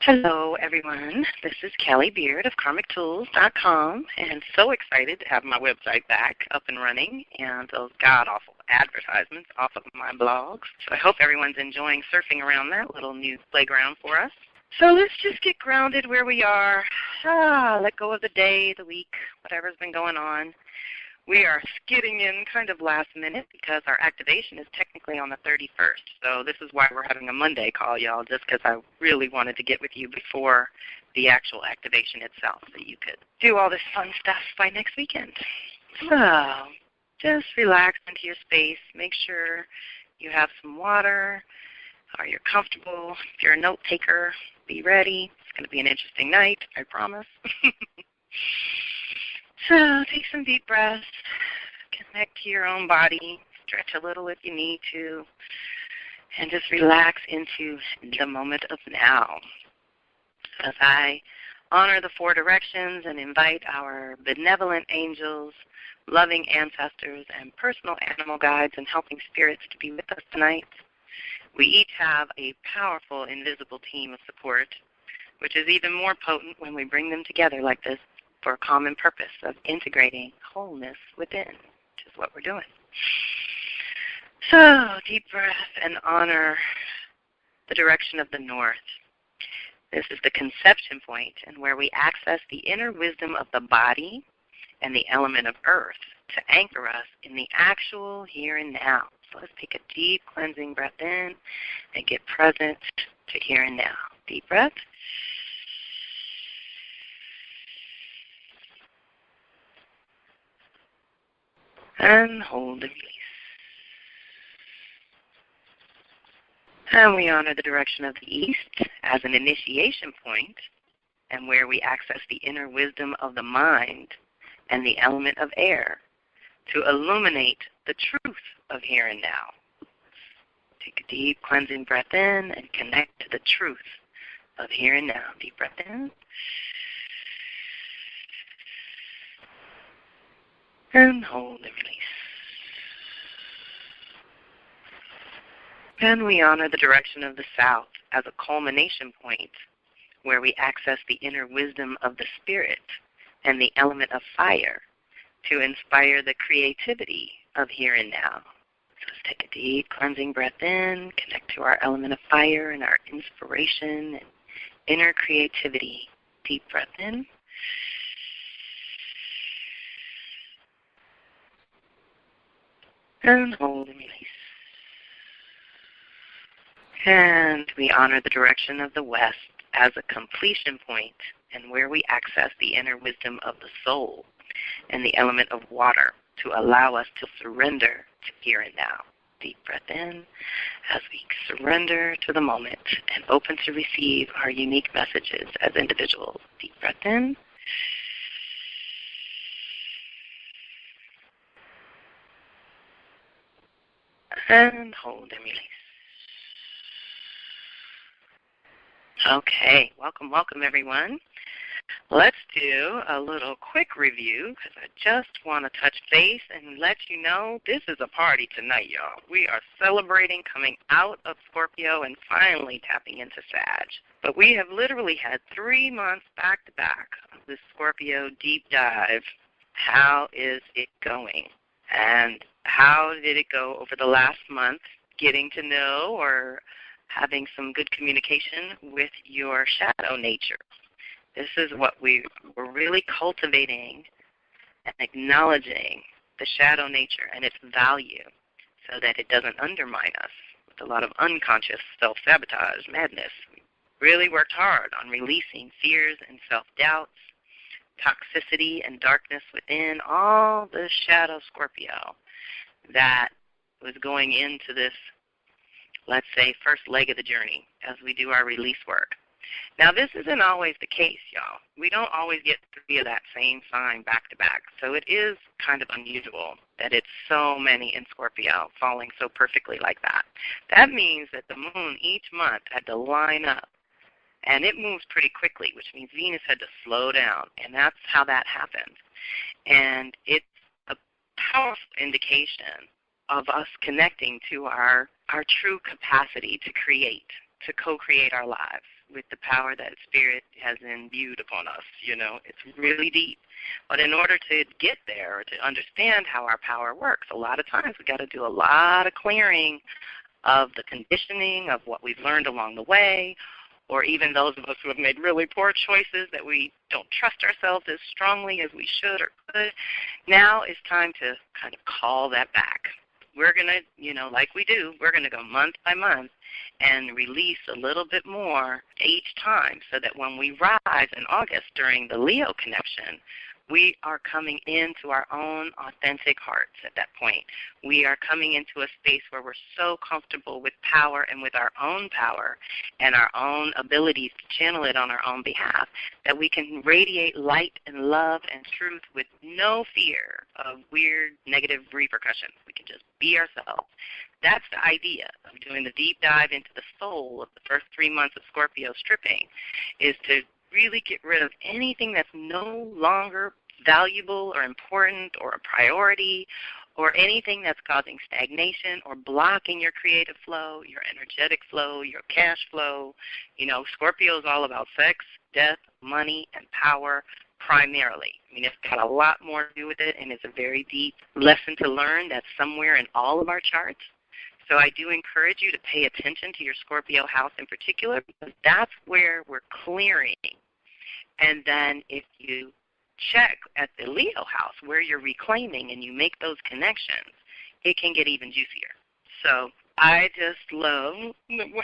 Hello, everyone. This is Kelly Beard of KarmicTools.com, and so excited to have my website back up and running and those god-awful advertisements off of my blogs. So I hope everyone's enjoying surfing around that little new playground for us. So let's just get grounded where we are. Let go of the day, the week, whatever's been going on. We are skidding in kind of last minute because our activation is technically on the 31st. So this is why we're having a Monday call, y'all, just because I really wanted to get with you before the actual activation itself so you could do all this fun stuff by next weekend. So just relax into your space. Make sure you have some water or you're comfortable. If you're a note taker, be ready. It's going to be an interesting night, I promise. So take some deep breaths, connect to your own body, stretch a little if you need to, and just relax into the moment of now. As I honor the four directions and invite our benevolent angels, loving ancestors, and personal animal guides and helping spirits to be with us tonight, we each have a powerful invisible team of support, which is even more potent when we bring them together like this for a common purpose of integrating wholeness within, which is what we're doing. So, deep breath and honor the direction of the north. This is the conception point and where we access the inner wisdom of the body and the element of earth to anchor us in the actual here and now. So let's take a deep cleansing breath in and get present to here and now. Deep breath. And hold and release. And we honor the direction of the east as an initiation point and where we access the inner wisdom of the mind and the element of air to illuminate the truth of here and now. Take a deep cleansing breath in and connect to the truth of here and now. Deep breath in. And hold and release. And we honor the direction of the south as a culmination point where we access the inner wisdom of the spirit and the element of fire to inspire the creativity of here and now. So let's take a deep cleansing breath in, connect to our element of fire and our inspiration and inner creativity. Deep breath in. And hold and release. And we honor the direction of the west as a completion point and where we access the inner wisdom of the soul and the element of water to allow us to surrender to here and now. Deep breath in as we surrender to the moment and open to receive our unique messages as individuals. Deep breath in. And hold and release. Okay, welcome everyone. Let's do a little quick review because I just want to touch base and let you know this is a party tonight, y'all. We are celebrating coming out of Scorpio and finally tapping into Sag. But we have literally had 3 months back-to-back of this Scorpio deep dive. How is it going? And how did it go over the last month getting to know or having some good communication with your shadow nature? This is what we're really cultivating and acknowledging the shadow nature and its value so that it doesn't undermine us with a lot of unconscious self-sabotage, madness. We really worked hard on releasing fears and self-doubts, toxicity and darkness within, all the shadow Scorpio that was going into this, let's say, first leg of the journey as we do our release work. Now, this isn't always the case, y'all. We don't always get 3 of that same sign back-to-back, so it is kind of unusual that it's so many in Scorpio falling so perfectly like that. That means that the moon each month had to line up, and it moves pretty quickly, which means Venus had to slow down, and that's how that happened. And it's a powerful indication of us connecting to our true capacity to create, to co-create our lives. with the power that Spirit has imbued upon us. It's really deep. But in order to get there, or to understand how our power works, a lot of times we've got to do a lot of clearing of the conditioning of what we've learned along the way, or even those of us who have made really poor choices that we don't trust ourselves as strongly as we should or could. Now it's time to kind of call that back. We're going to, like we do, we're going to go month by month and release a little bit more each time, so that when we rise in August during the Leo connection, we are coming into our own authentic hearts at that point. We are coming into a space where we're so comfortable with power and with our own power and our own abilities to channel it on our own behalf, that we can radiate light and love and truth with no fear of weird negative repercussions. We can just be ourselves. That's the idea of doing the deep dive into the soul of the first 3 months of Scorpio stripping, is to really get rid of anything that's no longer valuable or important or a priority, or anything that's causing stagnation or blocking your creative flow, your energetic flow, your cash flow. Scorpio is all about sex, death, money, and power primarily. It's got a lot more to do with it, and it's a very deep lesson to learn that's somewhere in all of our charts. So I do encourage you to pay attention to your Scorpio house in particular, because that's where we're clearing. And then if you check at the Leo house where you're reclaiming and you make those connections, it can get even juicier. So I just love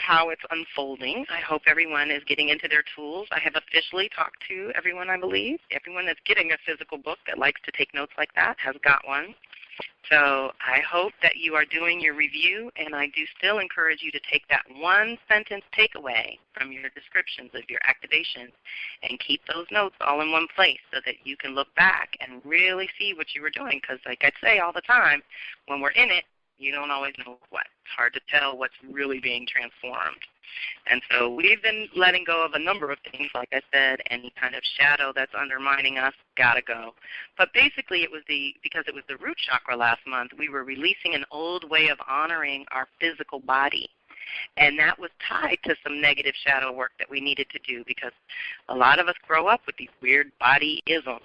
how it's unfolding. I hope everyone is getting into their tools. I have officially talked to everyone, I believe. Everyone that's getting a physical book that likes to take notes like that has got one. So I hope that you are doing your review, and I do still encourage you to take that one-sentence takeaway from your descriptions of your activations and keep those notes all in one place so that you can look back and really see what you were doing. Because like I say all the time, when we're in it, you don't always know what. It's hard to tell what's really being transformed. And so we've been letting go of a number of things, like I said. Any kind of shadow that's undermining us, got to go. But basically because it was the root chakra last month, we were releasing an old way of honoring our physical body. And that was tied to some negative shadow work that we needed to do, because a lot of us grow up with these weird body isms,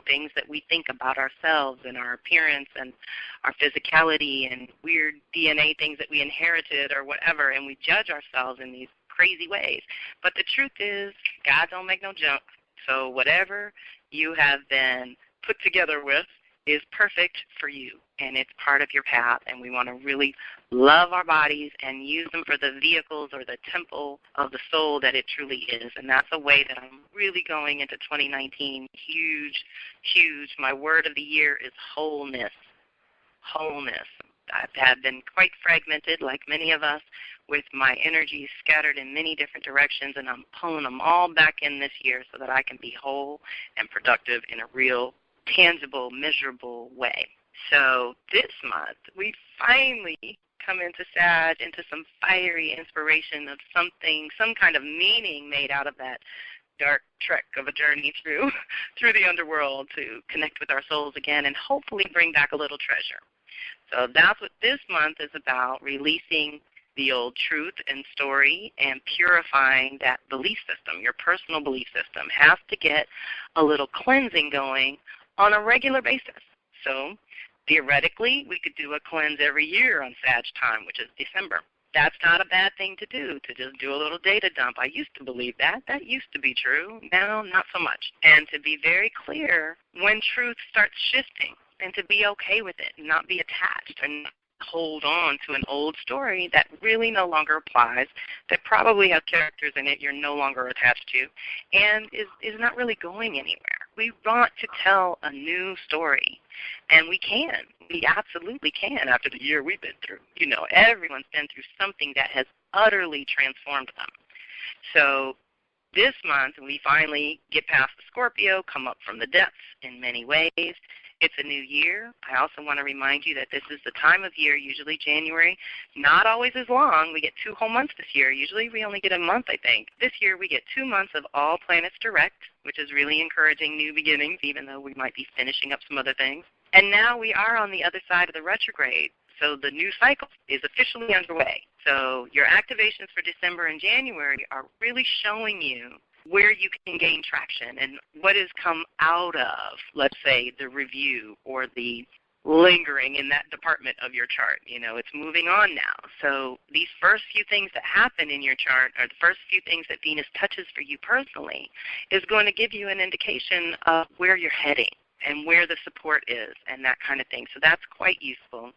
things that we think about ourselves and our appearance and our physicality, and weird DNA things that we inherited or whatever, and we judge ourselves in these crazy ways. But the truth is, God don't make no junk. So whatever you have been put together with is perfect for you, and it's part of your path, and we want to really love our bodies and use them for the vehicles or the temple of the soul that it truly is. And that's a way that I'm really going into 2019 huge, huge. My word of the year is wholeness. Wholeness. I have been quite fragmented, like many of us, with my energies scattered in many different directions, and I'm pulling them all back in this year so that I can be whole and productive in a real, tangible, measurable way. So this month, we finally come into Sag, into some fiery inspiration of something, some kind of meaning made out of that dark trek of a journey through the underworld to connect with our souls again and hopefully bring back a little treasure. So that's what this month is about, releasing the old truth and story and purifying that belief system. Your personal belief system has to get a little cleansing going on a regular basis. So theoretically, we could do a cleanse every year on Sag time, which is December. That's not a bad thing to do, to just do a little data dump. I used to believe that. That used to be true. Now, not so much. And to be very clear when truth starts shifting, and to be okay with it, and not be attached and hold on to an old story that really no longer applies, that probably has characters in it you're no longer attached to, and is not really going anywhere. We want to tell a new story, and we can. We absolutely can after the year we've been through. Everyone's been through something that has utterly transformed them. So this month, we finally get past the Scorpio, come up from the depths in many ways. It's a new year. I also want to remind you that this is the time of year, usually January, not always as long. We get 2 whole months this year. Usually we only get a month, I think. This year we get 2 months of all planets direct, which is really encouraging new beginnings, even though we might be finishing up some other things. And now we are on the other side of the retrograde. So the new cycle is officially underway. So your activations for December and January are really showing you where you can gain traction and what has come out of, let's say, the review or the lingering in that department of your chart. It's moving on now. So these first few things that happen in your chart, or the first few things that Venus touches for you personally, is going to give you an indication of where you're heading and where the support is and that kind of thing. So that's quite useful.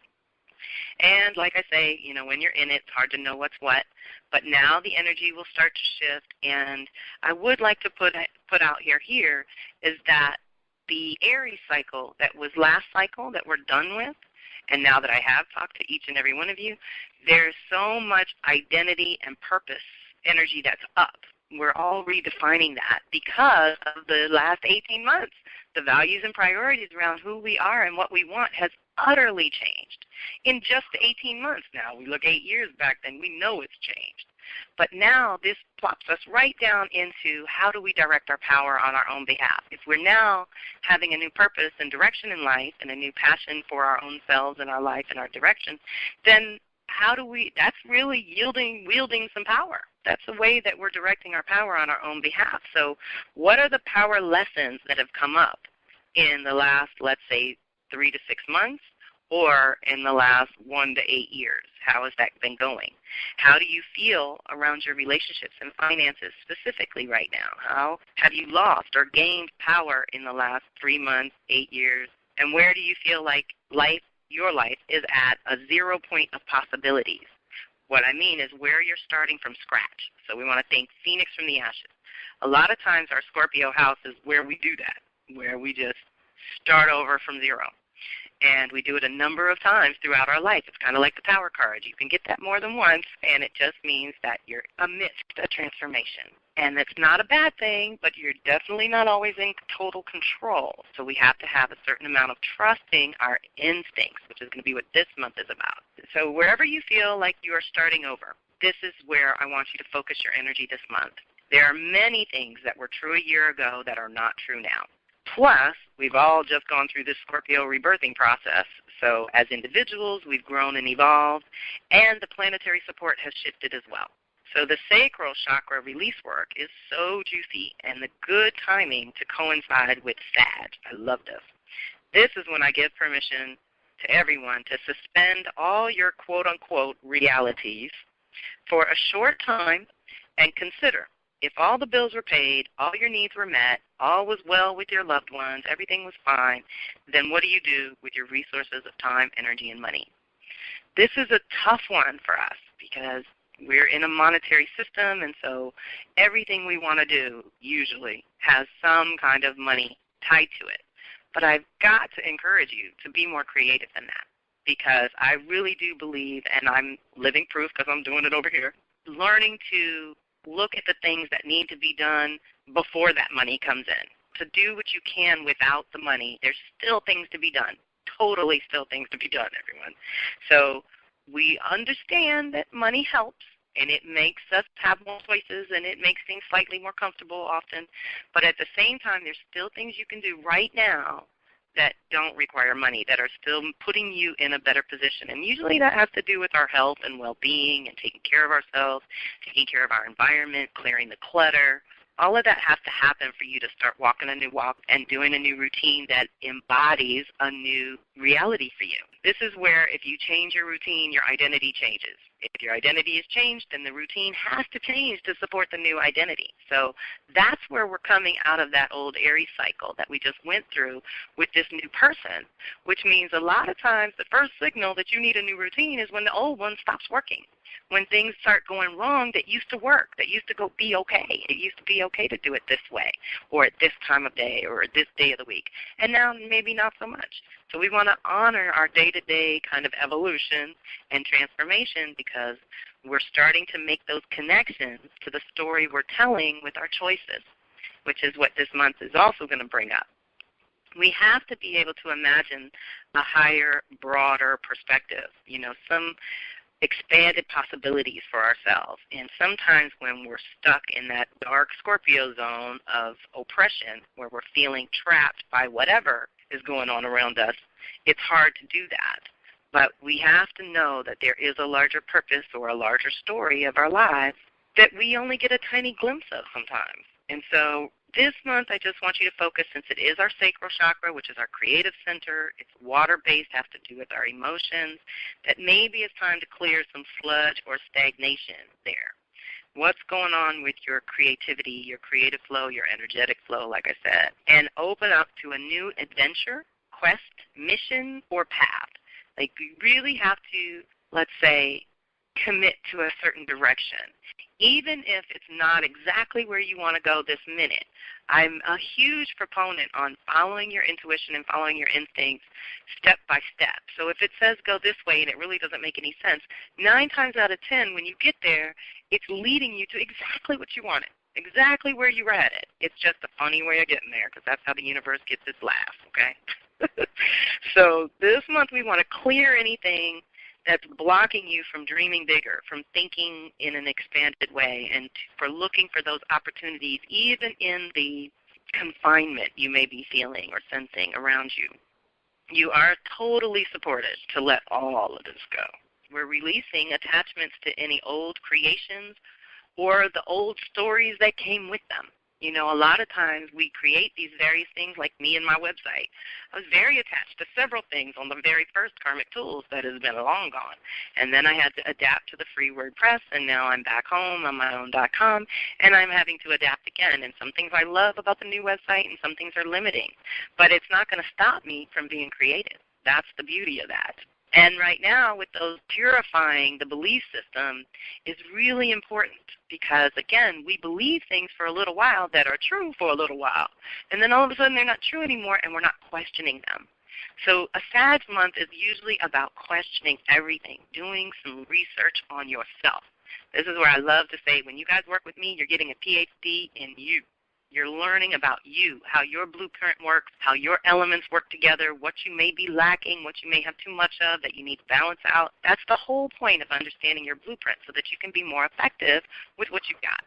And like I say, when you're in it, it's hard to know what's what. But now the energy will start to shift. And I would like to put out here is that the Aries cycle that was last cycle that we're done with, and now that I have talked to each and every one of you, there's so much identity and purpose energy that's up. We're all redefining that because of the last 18 months. The values and priorities around who we are and what we want has utterly changed in just 18 months now. We look 8 years back then, we know it's changed. But now this plops us right down into how do we direct our power on our own behalf. If we're now having a new purpose and direction in life and a new passion for our own selves and our life and our direction, then how do we, that's really wielding some power. That's the way that we're directing our power on our own behalf. So what are the power lessons that have come up in the last, let's say, 3 to 6 months or in the last 1 to 8 years? How has that been going? How do you feel around your relationships and finances specifically right now? How have you lost or gained power in the last 3 months, 8 years? And where do you feel like your life is at a 0 point of possibilities? What I mean is where you're starting from scratch. So we want to think Phoenix from the ashes. A lot of times our Scorpio house is where we do that, where we just start over from zero. And we do it a number of times throughout our life. It's kind of like the Tower card. You can get that more than once, and it just means that you're amidst a transformation. And that's not a bad thing, but you're definitely not always in total control. So we have to have a certain amount of trusting our instincts, which is going to be what this month is about. So wherever you feel like you are starting over, this is where I want you to focus your energy this month. There are many things that were true a year ago that are not true now. Plus, we've all just gone through this Scorpio rebirthing process. So as individuals, we've grown and evolved, and the planetary support has shifted as well. So the sacral chakra release work is so juicy and the good timing to coincide with Sag. I love this. This is when I give permission to everyone to suspend all your quote-unquote realities for a short time and consider if all the bills were paid, all your needs were met, all was well with your loved ones, everything was fine, then what do you do with your resources of time, energy, and money? This is a tough one for us because we're in a monetary system, and so everything we want to do usually has some kind of money tied to it. But I've got to encourage you to be more creative than that because I really do believe, and I'm living proof because I'm doing it over here, learning to look at the things that need to be done before that money comes in. To do what you can without the money, there's still things to be done. Totally still things to be done, everyone. So we understand that money helps, and it makes us have more choices, and it makes things slightly more comfortable often. But at the same time, there's still things you can do right now that don't require money, that are still putting you in a better position. And usually that has to do with our health and well-being and taking care of ourselves, taking care of our environment, clearing the clutter. All of that has to happen for you to start walking a new walk and doing a new routine that embodies a new reality for you. This is where if you change your routine, your identity changes. If your identity is changed, then the routine has to change to support the new identity. So that's where we're coming out of that old Aries cycle that we just went through with this new person, which means a lot of times the first signal that you need a new routine is when the old one stops working. When things start going wrong that used to work, that used to be okay. It used to be okay to do it this way or at this time of day or at this day of the week. And now maybe not so much. So we want to honor our day-to-day kind of evolution and transformation because we're starting to make those connections to the story we're telling with our choices, which is what this month is also going to bring up. We have to be able to imagine a higher, broader perspective, some expanded possibilities for ourselves. And sometimes when we're stuck in that dark Scorpio zone of oppression where we're feeling trapped by whatever is going on around us, it's hard to do that. But we have to know that there is a larger purpose or a larger story of our lives that we only get a tiny glimpse of sometimes. And so this month I just want you to focus, since it is our sacral chakra, which is our creative center, it's water-based, has to do with our emotions, that maybe it's time to clear some sludge or stagnation there. What's going on with your creativity, your creative flow, your energetic flow, like I said, and open up to a new adventure, quest, mission, or path. Like, you really have to, let's say, commit to a certain direction, even if it's not exactly where you want to go this minute. I'm a huge proponent on following your intuition and following your instincts step by step. So if it says go this way and it really doesn't make any sense, 9 times out of 10 when you get there, it's leading you to exactly what you wanted, exactly where you were headed. It's just a funny way of getting there, because that's how the universe gets its laugh, okay? So this month we want to clear anything that's blocking you from dreaming bigger, from thinking in an expanded way, and for looking for those opportunities even in the confinement you may be feeling or sensing around you. You are totally supported to let all of this go. We're releasing attachments to any old creations or the old stories that came with them. You know, a lot of times we create these various things, like me and my website. I was very attached to several things on the very first Karmic Tools that has been long gone. And then I had to adapt to the free WordPress, and now I'm back home on my own.com, and I'm having to adapt again. And some things I love about the new website, and some things are limiting. But it's not going to stop me from being creative. That's the beauty of that. And right now, with those purifying the belief system is really important, because, again, we believe things for a little while that are true for a little while. And then all of a sudden they're not true anymore, and we're not questioning them. So a Sag month is usually about questioning everything, doing some research on yourself. This is where I love to say, when you guys work with me, you're getting a PhD in you. You're learning about you, how your blueprint works, how your elements work together, what you may be lacking, what you may have too much of that you need to balance out. That's the whole point of understanding your blueprint, so that you can be more effective with what you've got.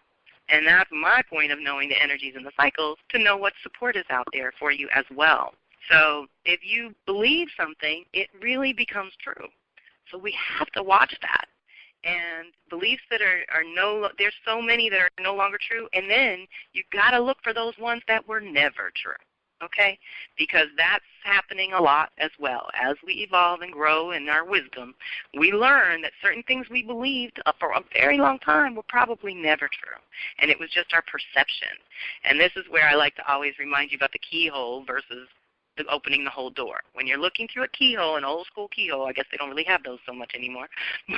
And that's my point of knowing the energies and the cycles, to know what support is out there for you as well. So if you believe something, it really becomes true. So we have to watch that. And beliefs that there's so many that are no longer true, and then you've got to look for those ones that were never true, okay? Because that's happening a lot as well. As we evolve and grow in our wisdom, we learn that certain things we believed for a very long time were probably never true, and it was just our perception. And this is where I like to always remind you about the keyhole versus opening the whole door. When you're looking through a keyhole, an old school keyhole, I guess they don't really have those so much anymore,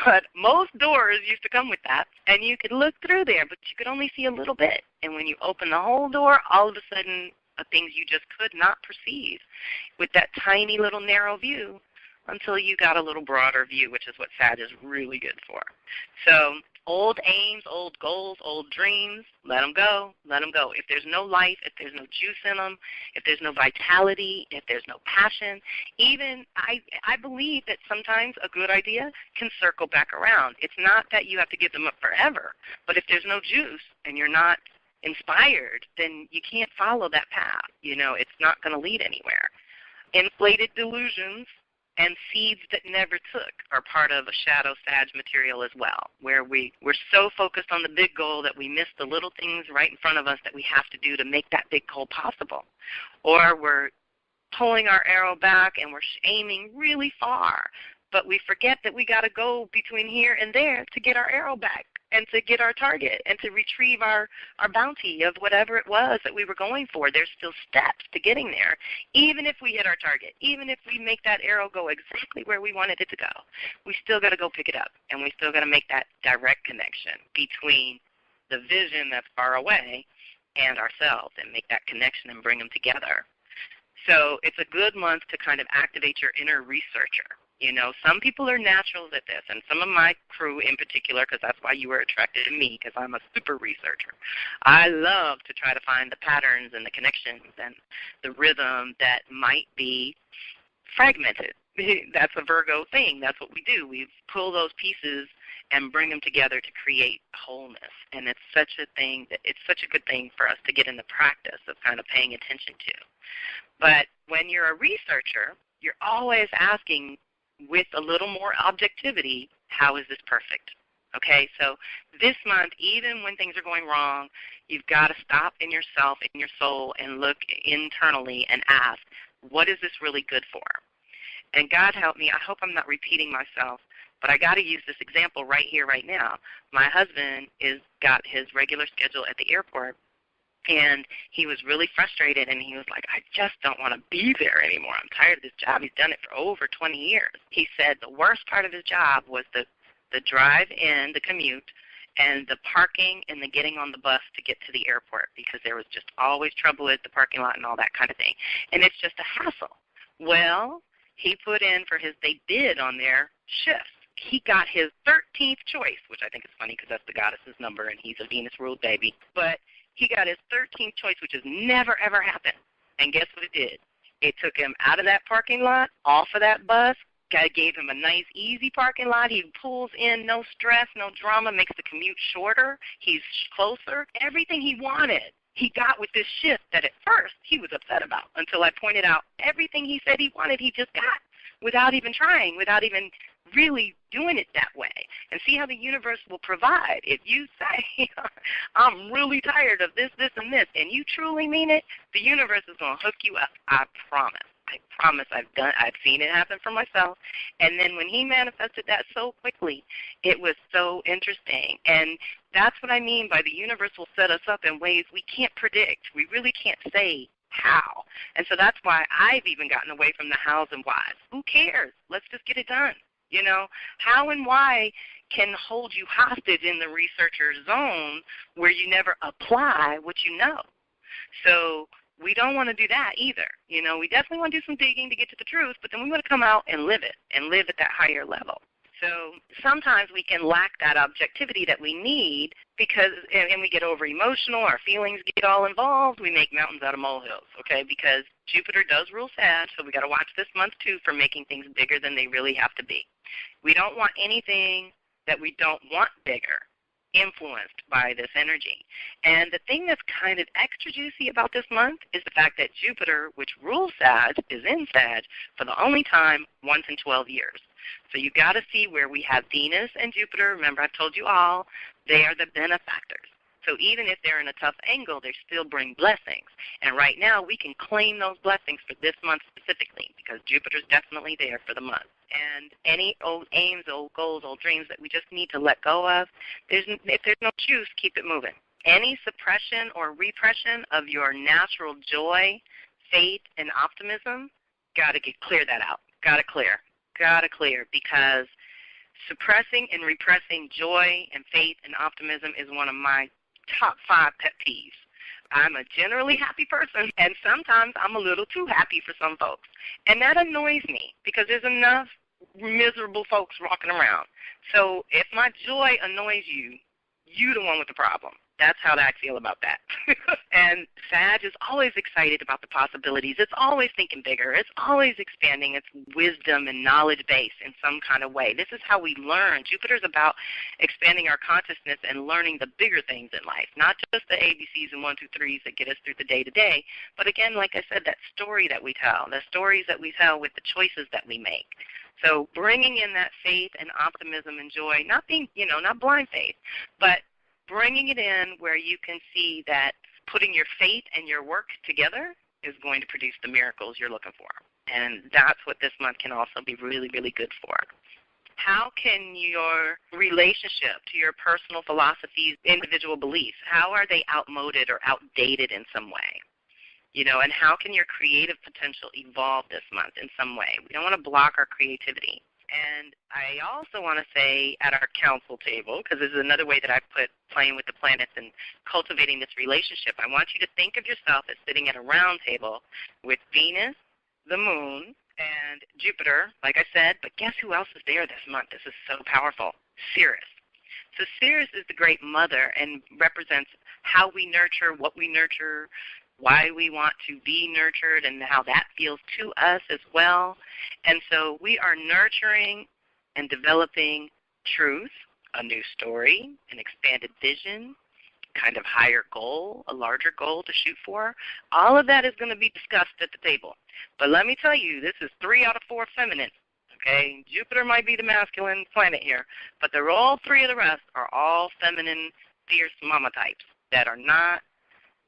but most doors used to come with that, and you could look through there, but you could only see a little bit. And when you open the whole door, all of a sudden, things you just could not perceive with that tiny little narrow view, until you got a little broader view, which is what Sag is really good for. So old aims, old goals, old dreams, let them go, let them go. If there's no life, if there's no juice in them, if there's no vitality, if there's no passion, even I believe that sometimes a good idea can circle back around. It's not that you have to give them up forever, but if there's no juice and you're not inspired, then you can't follow that path. You know, it's not going to lead anywhere. Inflated delusions and seeds that never took are part of a shadow Sag material as well, where we're so focused on the big goal that we miss the little things right in front of us that we have to do to make that big goal possible. Or we're pulling our arrow back and we're aiming really far, but we forget that we got to go between here and there to get our arrow back and to get our target and to retrieve our bounty of whatever it was that we were going for. There's still steps to getting there. Even if we hit our target, even if we make that arrow go exactly where we wanted it to go, we still got to go pick it up, and we still got to make that direct connection between the vision that's far away and ourselves, and make that connection and bring them together. So it's a good month to kind of activate your inner researcher. You know, some people are naturals at this, and some of my crew in particular, because that's why you were attracted to me, because I'm a super researcher. I love to try to find the patterns and the connections and the rhythm that might be fragmented. That's a Virgo thing. That's what we do. We pull those pieces and bring them together to create wholeness. And it's such a good thing for us to get in the practice of kind of paying attention to. But when you're a researcher, you're always asking with a little more objectivity, how is this perfect? Okay, so this month, even when things are going wrong, you've got to stop in yourself, in your soul, and look internally and ask, what is this really good for? And God help me, I hope I'm not repeating myself, but I got to use this example right here, right now. My husband got his regular schedule at the airport, and he was really frustrated, and he was like, I just don't want to be there anymore. I'm tired of this job. He's done it for over 20 years. He said the worst part of his job was the drive in, the commute, and the parking and the getting on the bus to get to the airport, because there was just always trouble with the parking lot and all that kind of thing. And it's just a hassle. Well, he put in for they bid on their shifts. He got his 13th choice, which I think is funny because that's the goddess's number, and he's a Venus-ruled baby. But he got his 13th choice, which has never, ever happened. And guess what it did? It took him out of that parking lot, off of that bus, gave him a nice, easy parking lot. He pulls in, no stress, no drama, makes the commute shorter. He's closer. Everything he wanted, he got with this shift that at first he was upset about, until I pointed out everything he said he wanted, he just got without even trying, without even really doing it that way. And see how the universe will provide. If you say, I'm really tired of this, this, and this, and you truly mean it, the universe is going to hook you up. I promise. I promise. I've seen it happen for myself. And then when he manifested that so quickly, it was so interesting. And that's what I mean by the universe will set us up in ways we can't predict. We really can't say how. And so that's why I've even gotten away from the hows and whys. Who cares? Let's just get it done. You know, how and why can hold you hostage in the researcher zone where you never apply what you know. So we don't want to do that either. You know, we definitely want to do some digging to get to the truth, but then we want to come out and live it and live at that higher level. So sometimes we can lack that objectivity that we need because, and we get over-emotional, our feelings get all involved, we make mountains out of molehills, okay, because Jupiter does rule Sag, so we got to watch this month too for making things bigger than they really have to be. We don't want anything that we don't want bigger influenced by this energy. And the thing that's kind of extra juicy about this month is the fact that Jupiter, which rules Sag, is in Sag for the only time once in 12 years. So you got to see where we have Venus and Jupiter. Remember, I've told you all, they are the benefactors. So even if they're in a tough angle, they still bring blessings. And right now, we can claim those blessings for this month specifically because Jupiter's definitely there for the month. And any old aims, old goals, old dreams that we just need to let go of, if there's no juice, keep it moving. Any suppression or repression of your natural joy, faith, and optimism, got to clear that out. Got to clear, because suppressing and repressing joy and faith and optimism is one of my top 5 pet peeves. I'm a generally happy person, and sometimes I'm a little too happy for some folks. And that annoys me because there's enough miserable folks walking around. So if my joy annoys you, you're the one with the problem. That's how I feel about that. And Sag is always excited about the possibilities. It's always thinking bigger. It's always expanding its wisdom and knowledge base in some kind of way. This is how we learn. Jupiter's about expanding our consciousness and learning the bigger things in life, not just the ABCs and 1, 2, 3s that get us through the day-to-day, but again, like I said, that story that we tell, the stories that we tell with the choices that we make. So bringing in that faith and optimism and joy, not blind faith, but bringing it in where you can see that putting your faith and your work together is going to produce the miracles you're looking for. And that's what this month can also be really, really good for. How can your relationship to your personal philosophies, individual beliefs, how are they outmoded or outdated in some way? You know, and how can your creative potential evolve this month in some way? We don't want to block our creativity. And I also want to say at our council table, because this is another way that I put playing with the planets and cultivating this relationship, I want you to think of yourself as sitting at a round table with Venus, the moon, and Jupiter, like I said, but guess who else is there this month? This is so powerful, Ceres. So Ceres is the great mother and represents how we nurture, what we nurture, why we want to be nurtured, and how that feels to us as well. And so we are nurturing and developing truth, a new story, an expanded vision, kind of higher goal, a larger goal to shoot for. All of that is going to be discussed at the table. But let me tell you, this is 3 out of 4 feminine. okay? Jupiter might be the masculine planet here, but they're all three of the rest are all feminine, fierce mama types that are not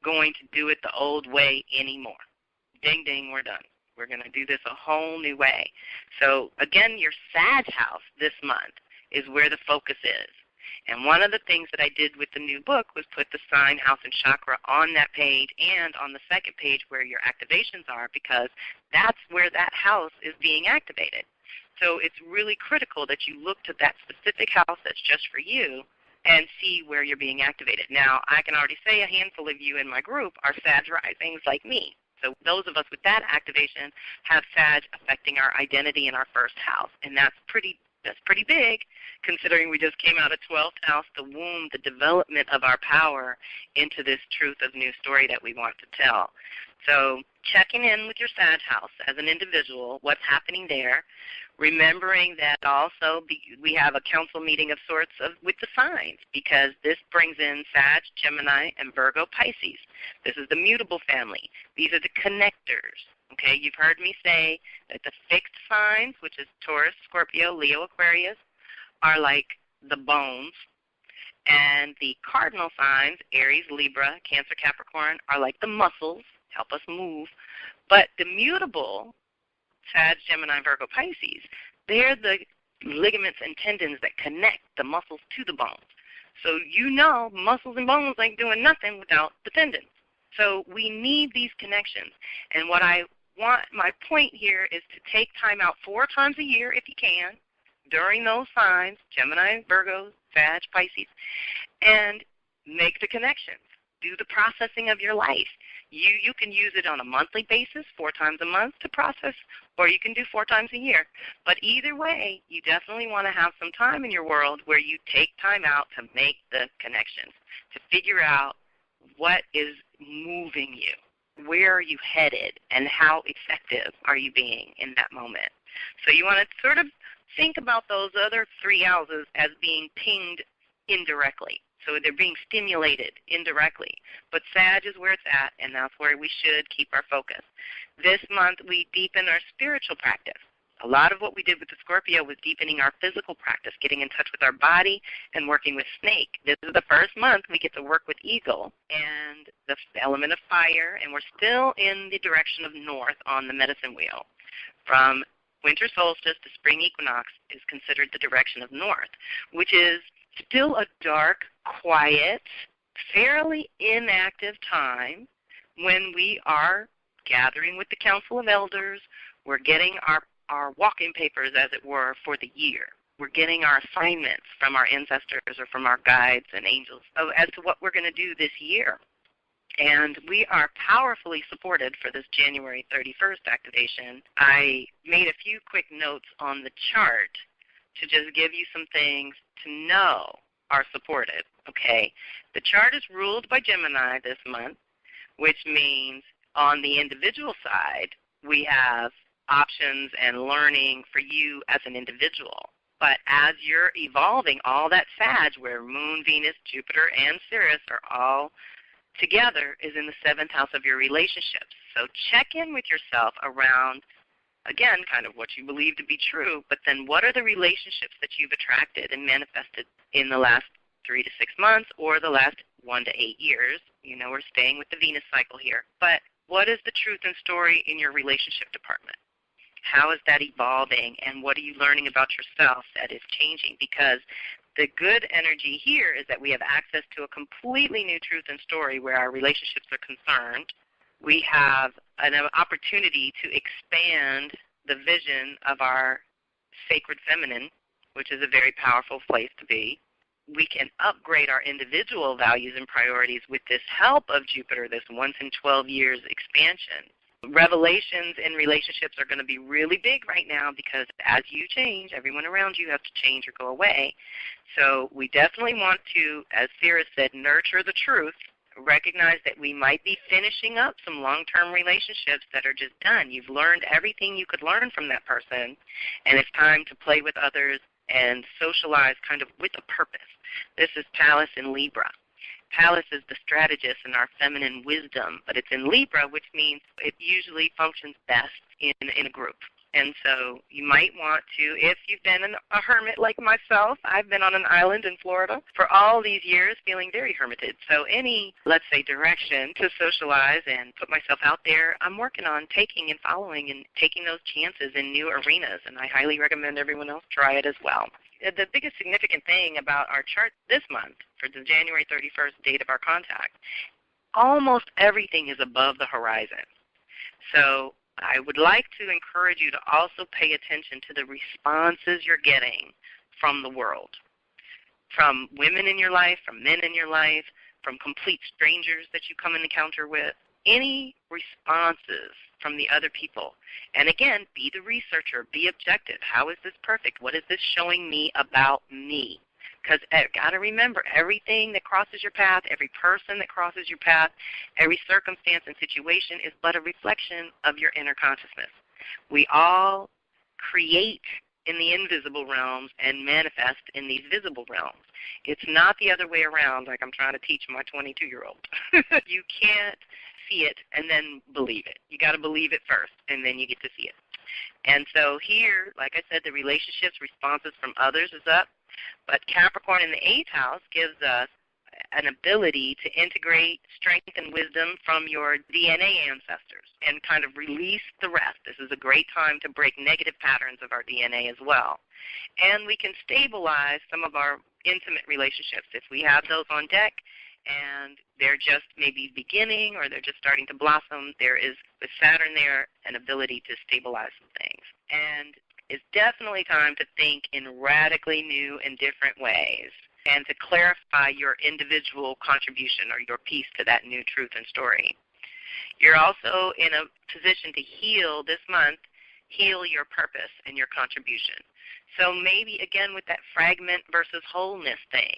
going to do it the old way anymore. Ding, ding, we're done. We're going to do this a whole new way. So, again, your Sag house this month is where the focus is. And one of the things that I did with the new book was put the sign, house, and chakra on that page and on the second page where your activations are, because that's where that house is being activated. So it's really critical that you look to that specific house that's just for you and see where you're being activated. Now, I can already say a handful of you in my group are Sag risings like me. So those of us with that activation have Sag affecting our identity in our first house, and that's pretty big, considering we just came out of 12th house, the womb, the development of our power into this truth of new story that we want to tell. So checking in with your Sag house as an individual, what's happening there, remembering that also we have a council meeting of sorts with the signs, because this brings in Sag, Gemini, and Virgo, Pisces. This is the mutable family. These are the connectors. Okay, you've heard me say that the fixed signs, which is Taurus, Scorpio, Leo, Aquarius, are like the bones, and the cardinal signs, Aries, Libra, Cancer, Capricorn, are like the muscles, help us move. But the mutable, Sag, Gemini, Virgo, Pisces, they're the ligaments and tendons that connect the muscles to the bones. So you know muscles and bones ain't doing nothing without the tendons. So we need these connections. And what I want, my point here is to take time out 4 times a year if you can, during those signs, Gemini, Virgo, Sag, Pisces, and make the connections. Do the processing of your life. You can use it on a monthly basis, 4 times a month to process, or you can do 4 times a year. But either way, you definitely want to have some time in your world where you take time out to make the connections, to figure out what is moving you. Where are you headed, and how effective are you being in that moment? So you want to sort of think about those other 3 houses as being pinged indirectly. So they're being stimulated indirectly. But Sag is where it's at, and that's where we should keep our focus. This month we deepen our spiritual practice. A lot of what we did with the Scorpio was deepening our physical practice, getting in touch with our body and working with snake. This is the first month we get to work with eagle and the element of fire, and we're still in the direction of north on the medicine wheel. From winter solstice to spring equinox is considered the direction of north, which is still a dark, quiet, fairly inactive time when we are gathering with the Council of Elders. We're getting our walking papers, as it were, for the year. We're getting our assignments from our ancestors or from our guides and angels as to what we're going to do this year. And we are powerfully supported for this January 31st activation. I made a few quick notes on the chart to just give you some things to know are supported, okay? The chart is ruled by Gemini this month, which means on the individual side, we have options and learning for you as an individual. But as you're evolving, all that Sag, where Moon, Venus, Jupiter, and Ceres are all together, is in the 7th house of your relationships. So check in with yourself around, again, kind of what you believe to be true, but then what are the relationships that you've attracted and manifested in the last 3 to 6 months or the last 1 to 8 years? You know, we're staying with the Venus cycle here. But what is the truth and story in your relationship department? How is that evolving, and what are you learning about yourself that is changing? Because the good energy here is that we have access to a completely new truth and story where our relationships are concerned. We have an opportunity to expand the vision of our sacred feminine, which is a very powerful place to be. We can upgrade our individual values and priorities with this help of Jupiter, this once in 12 years expansion. Revelations in relationships are going to be really big right now because as you change, everyone around you has to change or go away. So we definitely want to, as Ceres said, nurture the truth, recognize that we might be finishing up some long-term relationships that are just done. You've learned everything you could learn from that person, and it's time to play with others and socialize kind of with a purpose. This is Pallas in Libra. Pallas is the strategist in our feminine wisdom, but it's in Libra, which means it usually functions best in a group. And so you might want to, if you've been a hermit like myself, I've been on an island in Florida for all these years feeling very hermited. So any, let's say, direction to socialize and put myself out there, I'm working on taking and following and taking those chances in new arenas, and I highly recommend everyone else try it as well. The biggest significant thing about our chart this month, for the January 31st date of our contact, almost everything is above the horizon. So I would like to encourage you to also pay attention to the responses you're getting from the world, from women in your life, from men in your life, from complete strangers that you come in encounter with, any responses from the other people. And again, be the researcher, be objective. How is this perfect? What is this showing me about me? Because got to remember, everything that crosses your path, every person that crosses your path, every circumstance and situation is but a reflection of your inner consciousness. We all create in the invisible realms and manifest in these visible realms. It's not the other way around like I'm trying to teach my 22-year-old. You can't see it and then believe it. You got to believe it first, and then you get to see it. And so here, like I said, the relationships, responses from others is up. But Capricorn in the 8th house gives us an ability to integrate strength and wisdom from your DNA ancestors and kind of release the rest. This is a great time to break negative patterns of our DNA as well. And we can stabilize some of our intimate relationships. If we have those on deck and they're just maybe beginning or they're just starting to blossom, there is, with Saturn there, an ability to stabilize some things. And it's definitely time to think in radically new and different ways and to clarify your individual contribution or your piece to that new truth and story. You're also in a position to heal this month, heal your purpose and your contribution. So maybe, again, with that fragment versus wholeness thing,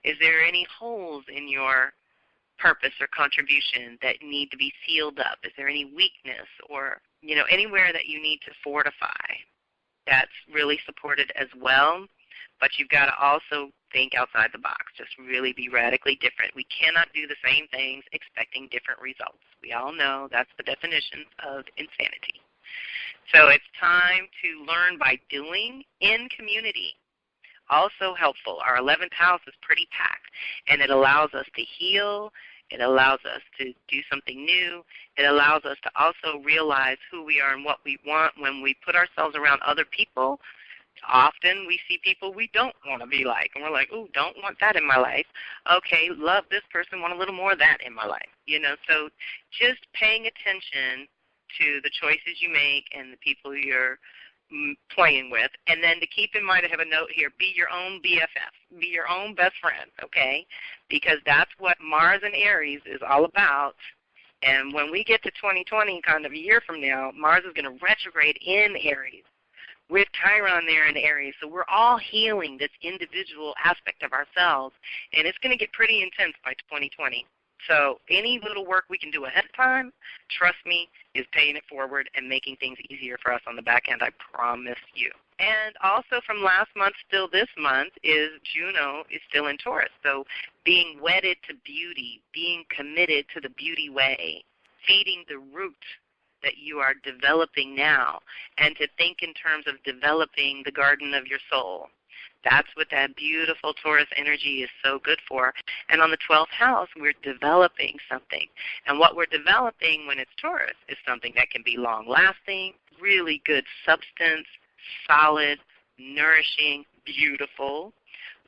is there any holes in your purpose or contribution that need to be sealed up? Is there any weakness or, anywhere that you need to fortify? That's really supported as well, but you've got to also think outside the box, just really be radically different. We cannot do the same things expecting different results. We all know that's the definition of insanity. So it's time to learn by doing in community. Also helpful, our 11th house is pretty packed, and it allows us to heal. It allows us to do something new. It allows us to also realize who we are and what we want. When we put ourselves around other people, often we see people we don't want to be like, and we're like, ooh, don't want that in my life. Okay, love this person, want a little more of that in my life. So just paying attention to the choices you make and the people you're playing with. And then to keep in mind, I have a note here, be your own BFF, be your own best friend, okay? Because that's what Mars in Aries is all about. And when we get to 2020, kind of a year from now, Mars is going to retrograde in Aries with Chiron there in Aries. So we're all healing this individual aspect of ourselves, and it's going to get pretty intense by 2020. So any little work we can do ahead of time, trust me, is paying it forward and making things easier for us on the back end, I promise you. And also from last month, still this month, is Juno is still in Taurus. So being wedded to beauty, being committed to the beauty way, feeding the root that you are developing now, and to think in terms of developing the garden of your soul. That's what that beautiful Taurus energy is so good for. And on the 12th house, we're developing something. And what we're developing when it's Taurus is something that can be long-lasting, really good substance, solid, nourishing, beautiful,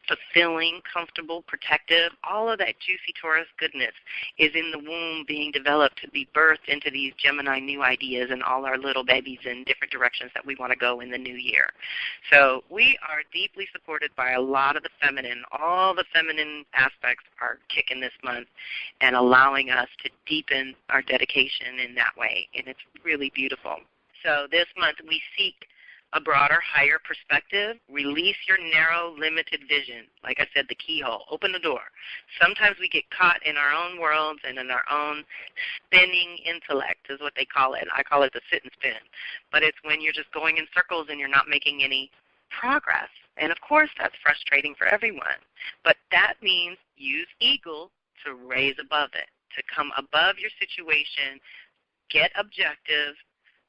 fulfilling, comfortable, protective. All of that juicy Taurus goodness is in the womb being developed to be birthed into these Gemini new ideas and all our little babies in different directions that we want to go in the new year. So we are deeply supported by a lot of the feminine. All the feminine aspects are kicking this month and allowing us to deepen our dedication in that way, and it's really beautiful. So this month we seek a broader, higher perspective. Release your narrow, limited vision. Like I said, the keyhole. Open the door. Sometimes we get caught in our own worlds and in our own spinning intellect is what they call it. I call it the sit and spin. But it's when you're just going in circles and you're not making any progress. And, of course, that's frustrating for everyone. But that means use eagle to raise above it, to come above your situation, get objective,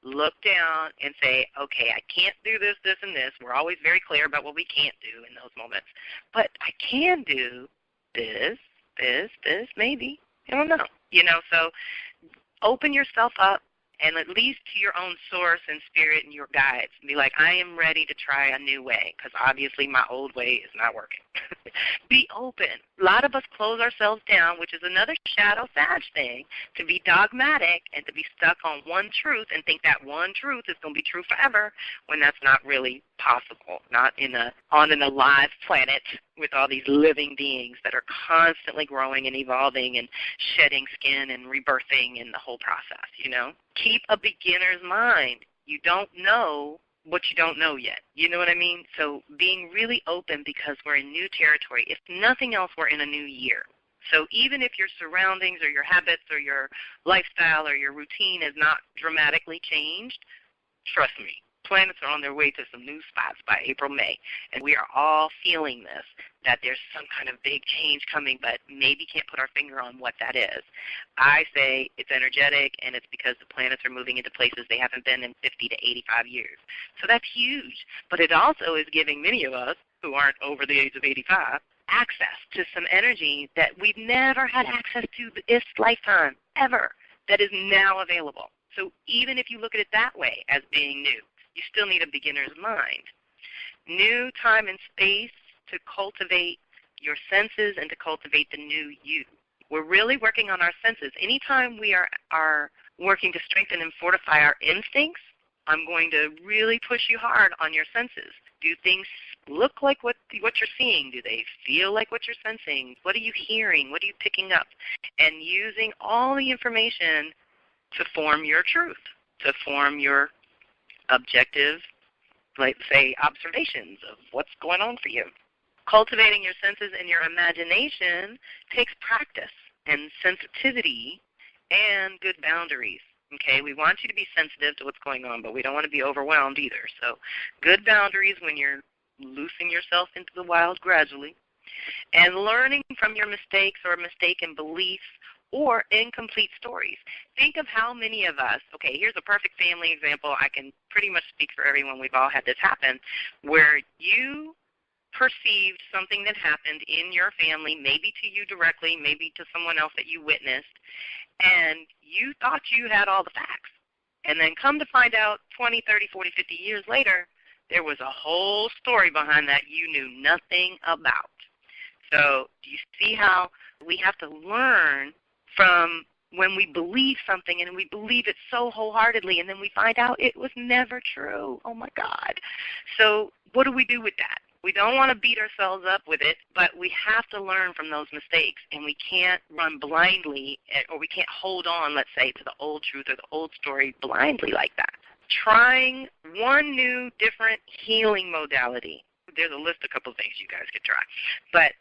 look down and say, okay, I can't do this, this, and this. We're always very clear about what we can't do in those moments. But I can do this, this, maybe. I don't know. So open yourself up, and at least to your own source and spirit and your guides. Be like, I am ready to try a new way, because obviously my old way is not working. Be open. A lot of us close ourselves down, which is another shadow Sag thing, to be dogmatic and to be stuck on one truth and think that one truth is going to be true forever, when that's not really possible, not on an alive planet with all these living beings that are constantly growing and evolving and shedding skin and rebirthing and the whole process, Keep a beginner's mind. You don't know what you don't know yet. You know what I mean? So being really open, because we're in new territory. If nothing else, we're in a new year. So even if your surroundings or your habits or your lifestyle or your routine has not dramatically changed, trust me, planets are on their way to some new spots by April, May. And we are all feeling this, that there's some kind of big change coming, but maybe can't put our finger on what that is. I say it's energetic, and it's because the planets are moving into places they haven't been in 50 to 85 years. So that's huge. But it also is giving many of us who aren't over the age of 85 access to some energy that we've never had access to this lifetime, ever, that is now available. So even if you look at it that way, as being new, you still need a beginner's mind. New time and space to cultivate your senses and to cultivate the new you. We're really working on our senses. Anytime we are working to strengthen and fortify our instincts, I'm going to really push you hard on your senses. Do things look like what you're seeing? Do they feel like what you're sensing? What are you hearing? What are you picking up? And using all the information to form your truth, to form your objective, like say, observations of what's going on for you. Cultivating your senses and your imagination takes practice and sensitivity and good boundaries. Okay, we want you to be sensitive to what's going on, but we don't want to be overwhelmed either. So good boundaries when you're loosing yourself into the wild gradually, and learning from your mistakes or mistaken beliefs or incomplete stories. Think of how many of us, okay, here's a perfect family example. I can pretty much speak for everyone. We've all had this happen, where you perceived something that happened in your family, maybe to you directly, maybe to someone else that you witnessed, and you thought you had all the facts. And then come to find out 20, 30, 40, 50 years later, there was a whole story behind that you knew nothing about. So do you see how we have to learn from when we believe something and we believe it so wholeheartedly and then we find out it was never true? Oh, my God. So what do we do with that? We don't want to beat ourselves up with it, but we have to learn from those mistakes, and we can't run blindly, or we can't hold on, let's say, to the old truth or the old story blindly like that. Trying one new, different healing modality. There's a list of a couple of things you guys could try, but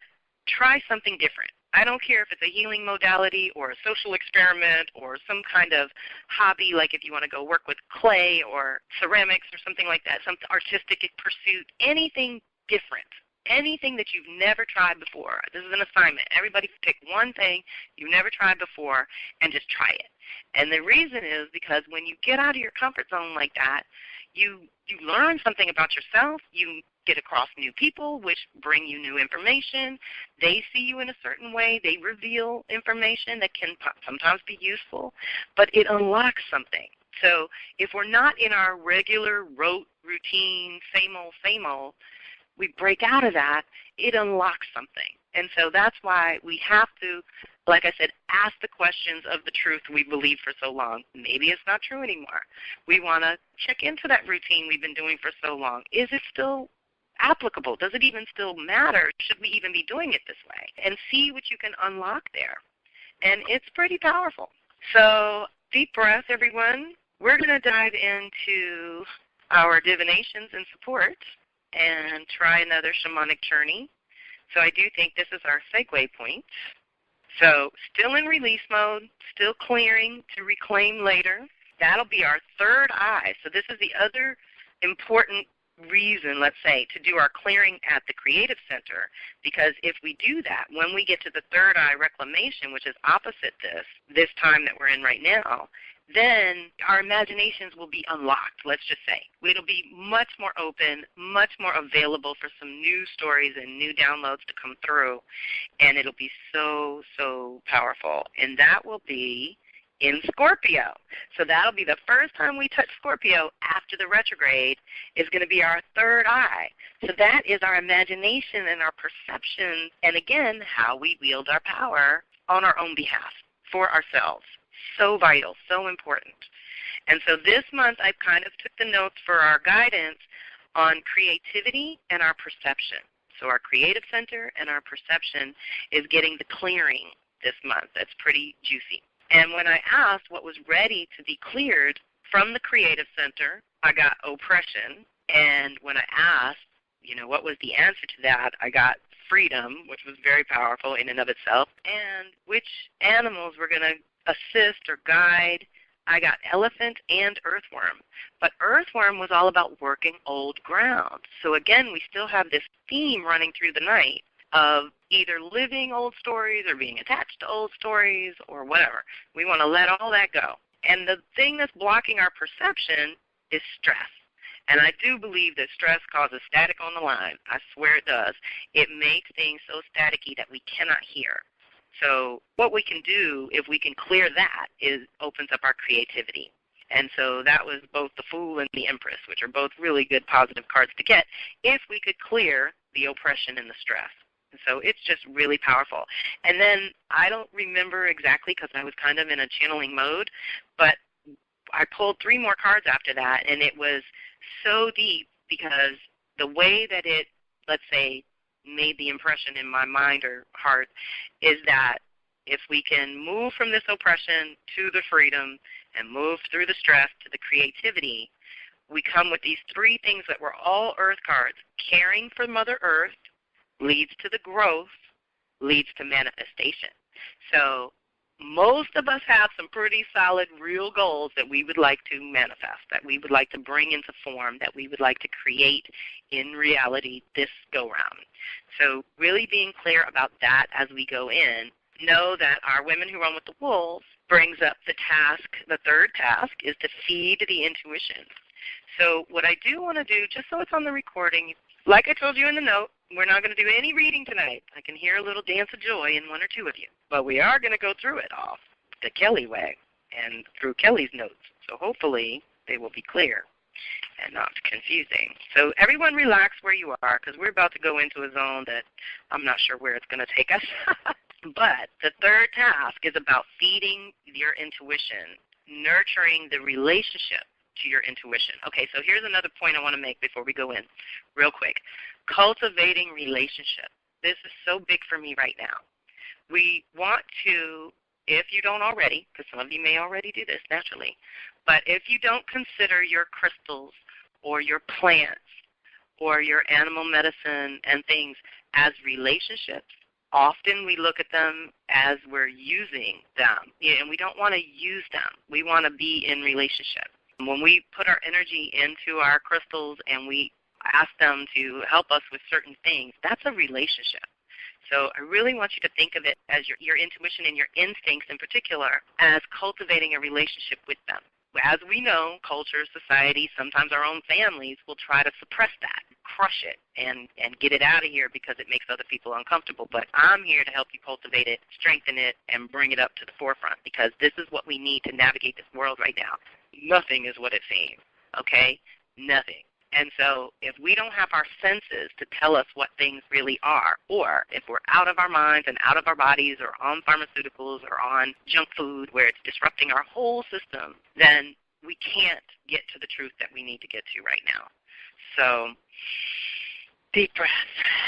try something different. I don't care if it's a healing modality or a social experiment or some kind of hobby, like if you want to go work with clay or ceramics or something like that, some artistic pursuit, anything different, anything that you've never tried before. This is an assignment. Everybody pick one thing you've never tried before and just try it. And the reason is because when you get out of your comfort zone like that, you learn something about yourself. You get across new people, which bring you new information. They see you in a certain way. They reveal information that can sometimes be useful, but it unlocks something. So if we're not in our regular rote, routine, same old, we break out of that, it unlocks something. And so that's why we have to, like I said, ask the questions of the truth we believed for so long. Maybe it's not true anymore. We want to check into that routine we've been doing for so long. Is it still applicable? Does it even still matter? Should we even be doing it this way? And see what you can unlock there. And it's pretty powerful. So deep breath, everyone. We're going to dive into our divinations and support and try another shamanic journey. So I do think this is our segue point. So still in release mode, still clearing to reclaim later. That'll be our third eye. So this is the other important reason, let's say, to do our clearing at the Creative Center, because if we do that, when we get to the third eye reclamation, which is opposite this time that we're in right now, then our imaginations will be unlocked, let's just say. It'll be much more open, much more available for some new stories and new downloads to come through, and it'll be so, so powerful. And that will be in Scorpio. So that'll be the first time we touch Scorpio after the retrograde is going to be our third eye. So that is our imagination and our perception, and again, how we wield our power on our own behalf for ourselves. So vital, so important. And so this month I kind of took the notes for our guidance on creativity and our perception. So our creative center and our perception is getting the clearing this month. That's pretty juicy. And when I asked what was ready to be cleared from the creative center, I got oppression. And when I asked, what was the answer to that, I got freedom, which was very powerful in and of itself, and which animals were going to assist or guide. I got elephant and earthworm. But earthworm was all about working old ground. So again, we still have this theme running through the night of either living old stories or being attached to old stories or whatever. We want to let all that go. And the thing that's blocking our perception is stress. And I do believe that stress causes static on the line. I swear it does. It makes things so staticky that we cannot hear. So what we can do, if we can clear that, is opens up our creativity. And so that was both the Fool and the Empress, which are both really good positive cards to get if we could clear the oppression and the stress. And so it's just really powerful. And then I don't remember exactly because I was kind of in a channeling mode, but I pulled 3 more cards after that, and it was so deep because the way that it, let's say, made the impression in my mind or heart is that if we can move from this oppression to the freedom and move through the stress to the creativity, we come with these 3 things that were all earth cards. Caring for Mother Earth leads to the growth, leads to manifestation. So most of us have some pretty solid real goals that we would like to manifest, that we would like to bring into form, that we would like to create in reality this go-round. So really being clear about that as we go in, know that our Women Who Run with the Wolves brings up the task, the third task is to feed the intuition. So what I do want to do, just so it's on the recording, like I told you in the note, we're not going to do any reading tonight. I can hear a little dance of joy in 1 or 2 of you. But we are going to go through it all the Kelly way and through Kelly's notes. So hopefully they will be clear and not confusing. So everyone relax where you are because we're about to go into a zone that I'm not sure where it's going to take us. But the third task is about feeding your intuition, nurturing the relationship to your intuition. Okay, so here's another point I want to make before we go in real quick. Cultivating relationship. This is so big for me right now. We want to, if you don't already, because some of you may already do this naturally, but if you don't consider your crystals or your plants or your animal medicine and things as relationships, often we look at them as we're using them, and we don't want to use them. We want to be in relationship. When we put our energy into our crystals and we ask them to help us with certain things, that's a relationship. So I really want you to think of it as your intuition and your instincts in particular as cultivating a relationship with them. As we know, culture, society, sometimes our own families will try to suppress that, crush it, and get it out of here because it makes other people uncomfortable. But I'm here to help you cultivate it, strengthen it, and bring it up to the forefront because this is what we need to navigate this world right now. Nothing is what it seems, okay? Nothing. And so if we don't have our senses to tell us what things really are, or if we're out of our minds and out of our bodies or on pharmaceuticals or on junk food where it's disrupting our whole system, then we can't get to the truth that we need to get to right now. So deep breath.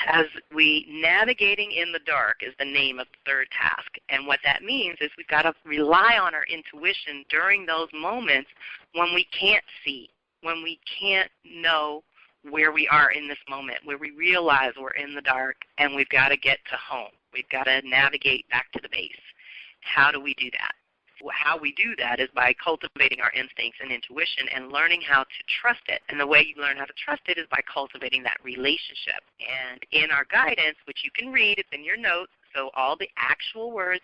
As we navigating in the dark is the name of the third task. And what that means is we've got to rely on our intuition during those moments when we can't see, when we can't know where we are in this moment, where we realize we're in the dark and we've got to get to home. We've got to navigate back to the base. How do we do that? How we do that is by cultivating our instincts and intuition and learning how to trust it. And the way you learn how to trust it is by cultivating that relationship. And in our guidance, which you can read, it's in your notes, so all the actual words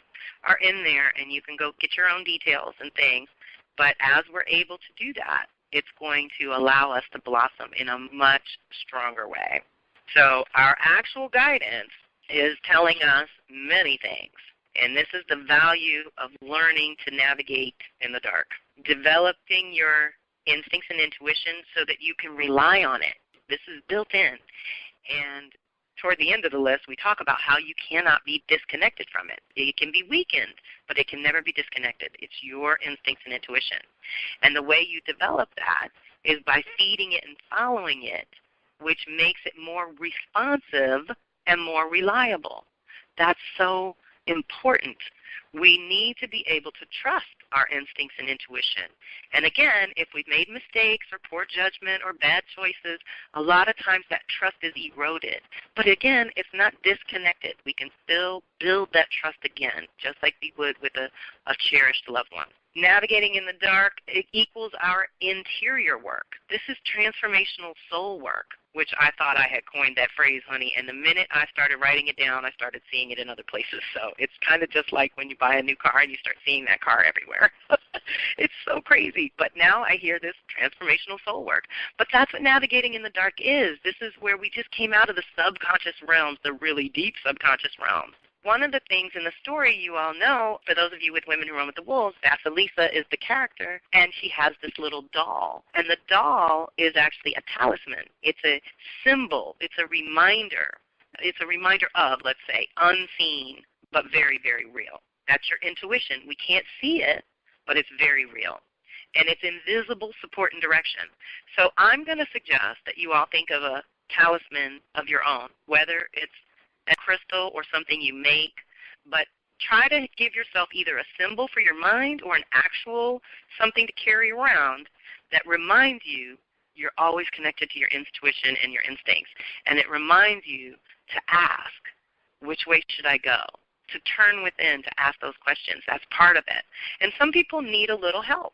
are in there, and you can go get your own details and things. But as we're able to do that, it's going to allow us to blossom in a much stronger way. So our actual guidance is telling us many things. And this is the value of learning to navigate in the dark. Developing your instincts and intuition so that you can rely on it. This is built in. And toward the end of the list, we talk about how you cannot be disconnected from it. It can be weakened, but it can never be disconnected. It's your instincts and intuition. And the way you develop that is by feeding it and following it, which makes it more responsive and more reliable. That's so important. We need to be able to trust our instincts and intuition. And again, if we've made mistakes or poor judgment or bad choices, a lot of times that trust is eroded. But again, it's not disconnected. We can still build that trust again, just like we would with a cherished loved one. Navigating in the dark, it equals our interior work. This is transformational soul work, which I thought I had coined that phrase, honey, and the minute I started writing it down, I started seeing it in other places. So it's kind of just like when you buy a new car and you start seeing that car everywhere. It's so crazy. But now I hear this transformational soul work. But that's what navigating in the dark is. This is where we just came out of the subconscious realms, the really deep subconscious realms. One of the things in the story you all know, for those of you with Women Who Run with the Wolves, Vasilisa is the character, and she has this little doll. And the doll is actually a talisman. It's a symbol. It's a reminder. It's a reminder of, let's say, unseen, but very, very real. That's your intuition. We can't see it, but it's very real. And it's invisible support and direction. So I'm going to suggest that you all think of a talisman of your own, whether it's a crystal or something you make, but try to give yourself either a symbol for your mind or an actual something to carry around that reminds you you're always connected to your intuition and your instincts. And it reminds you to ask, which way should I go? To turn within, to ask those questions. That's part of it. And some people need a little help,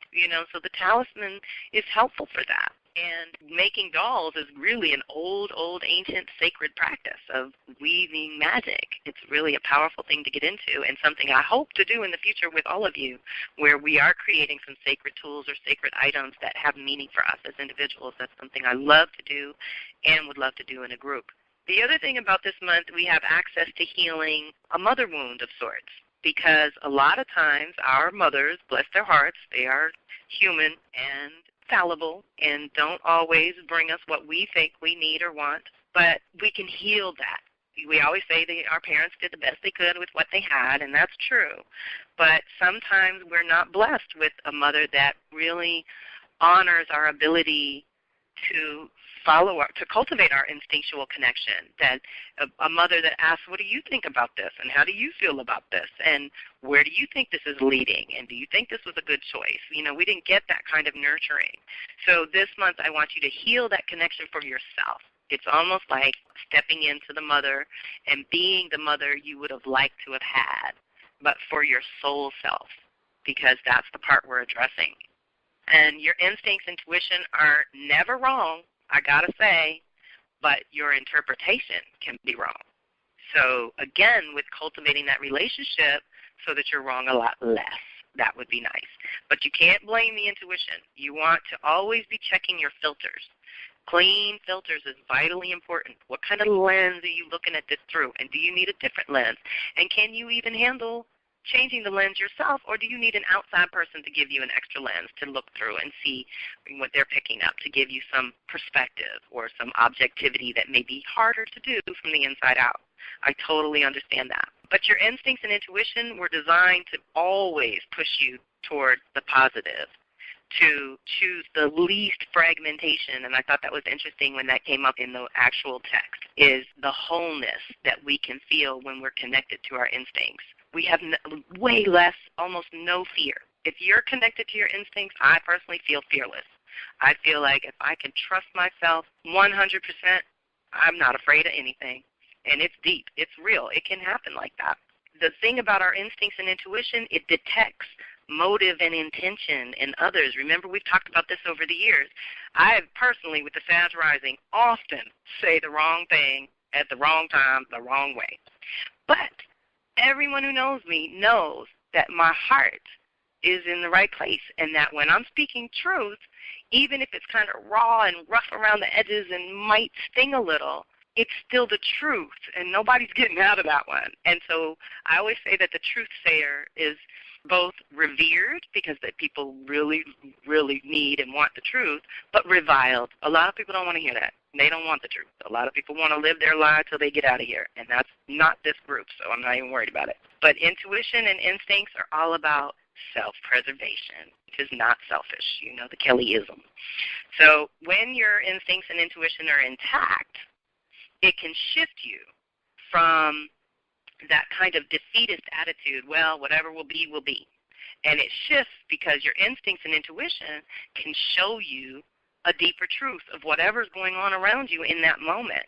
so the talisman is helpful for that. And making dolls is really an old, ancient, sacred practice of weaving magic. It's really a powerful thing to get into and something I hope to do in the future with all of you, where we are creating some sacred tools or sacred items that have meaning for us as individuals. That's something I love to do and would love to do in a group. The other thing about this month, we have access to healing a mother wound of sorts, because a lot of times our mothers, bless their hearts, they are human and fallible and don't always bring us what we think we need or want, but we can heal that. We always say that our parents did the best they could with what they had, and that's true. But sometimes we're not blessed with a mother that really honors our ability to to cultivate our instinctual connection, that a mother that asks, what do you think about this, and how do you feel about this, and where do you think this is leading, and do you think this was a good choice? We didn't get that kind of nurturing. So this month I want you to heal that connection for yourself. It's almost like stepping into the mother and being the mother you would have liked to have had, but for your soul self, because that's the part we're addressing. And your instincts, intuition are never wrong, I got to say, but your interpretation can be wrong. So, again, with cultivating that relationship so that you're wrong a lot less, that would be nice. But you can't blame the intuition. You want to always be checking your filters. Clean filters is vitally important. What kind of lens are you looking at this through? And do you need a different lens? And can you even handle changing the lens yourself, or do you need an outside person to give you an extra lens to look through and see what they're picking up, to give you some perspective or some objectivity that may be harder to do from the inside out? I totally understand that. But your instincts and intuition were designed to always push you toward the positive, to choose the least fragmentation, and I thought that was interesting when that came up in the actual text, is the wholeness that we can feel when we're connected to our instincts. We have way less, almost no fear. If you're connected to your instincts, I personally feel fearless. I feel like if I can trust myself 100%, I'm not afraid of anything. And it's deep. It's real. It can happen like that. The thing about our instincts and intuition, it detects motive and intention in others. Remember, we've talked about this over the years. I personally, with the Sag Rising, often say the wrong thing at the wrong time, the wrong way. But everyone who knows me knows that my heart is in the right place, and that when I'm speaking truth, even if it's kind of raw and rough around the edges and might sting a little, it's still the truth, and nobody's getting out of that one. And so I always say that the truth sayer is both revered, because that people really, really need and want the truth, but reviled. A lot of people don't want to hear that. They don't want the truth. A lot of people want to live their lie till they get out of here, and that's not this group, so I'm not even worried about it. But intuition and instincts are all about self-preservation, which is not selfish, you know, the Kellyism. So when your instincts and intuition are intact, it can shift you from that kind of defeatist attitude, well, whatever will be, will be. And it shifts because your instincts and intuition can show you a deeper truth of whatever's going on around you in that moment.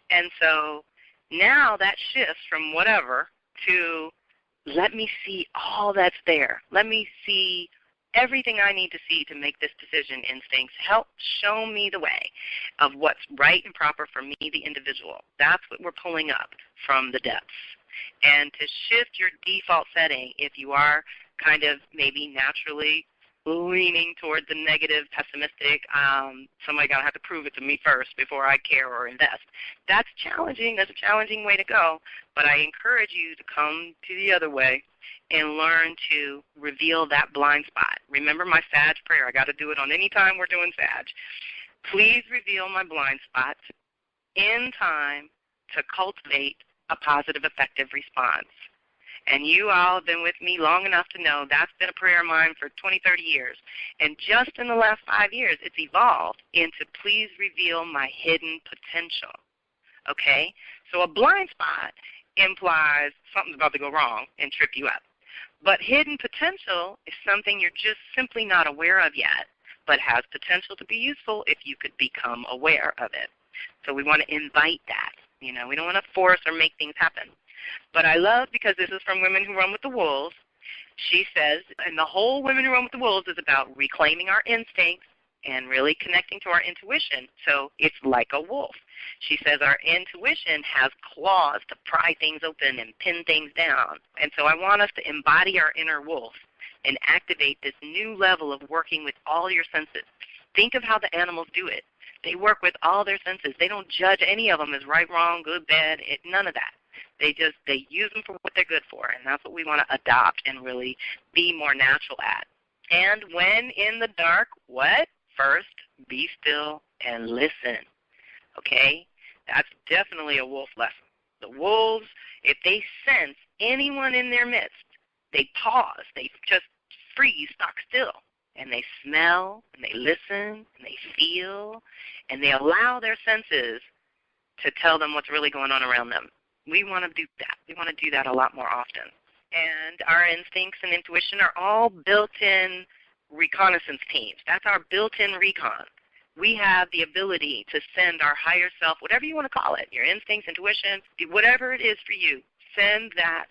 And so now that shifts from whatever to let me see all that's there. Let me see everything I need to see to make this decision. Instincts help show me the way of what's right and proper for me, the individual. That's what we're pulling up from the depths. And to shift your default setting, if you are kind of maybe naturally leaning toward the negative, pessimistic, somebody got to have to prove it to me first before I care or invest. That's challenging. That's a challenging way to go. But I encourage you to come to the other way and learn to reveal that blind spot. Remember my Sag prayer. I got to do it on any time we're doing Sag. Please reveal my blind spots in time to cultivate a positive, effective response. And you all have been with me long enough to know that's been a prayer of mine for 20, 30 years. And just in the last 5 years, it's evolved into please reveal my hidden potential. Okay? So a blind spot implies something's about to go wrong and trip you up. But hidden potential is something you're just simply not aware of yet, but has potential to be useful if you could become aware of it. So we want to invite that. You know, we don't want to force or make things happen. But I love, because this is from Women Who Run with the Wolves, she says, and the whole Women Who Run with the Wolves is about reclaiming our instincts and really connecting to our intuition. So it's like a wolf. She says our intuition has claws to pry things open and pin things down. And so I want us to embody our inner wolf and activate this new level of working with all your senses. Think of how the animals do it. They work with all their senses. They don't judge any of them as right, wrong, good, bad, none of that. They use them for what they're good for, and that's what we want to adopt and really be more natural at. And when in the dark, what? First, be still and listen, okay? That's definitely a wolf lesson. The wolves, if they sense anyone in their midst, they pause. They just freeze, stock still, and they smell, and they listen, and they feel, and they allow their senses to tell them what's really going on around them. We want to do that. We want to do that a lot more often. And our instincts and intuition are all built-in reconnaissance teams. That's our built-in recon. We have the ability to send our higher self, whatever you want to call it, your instincts, intuition, whatever it is for you, send that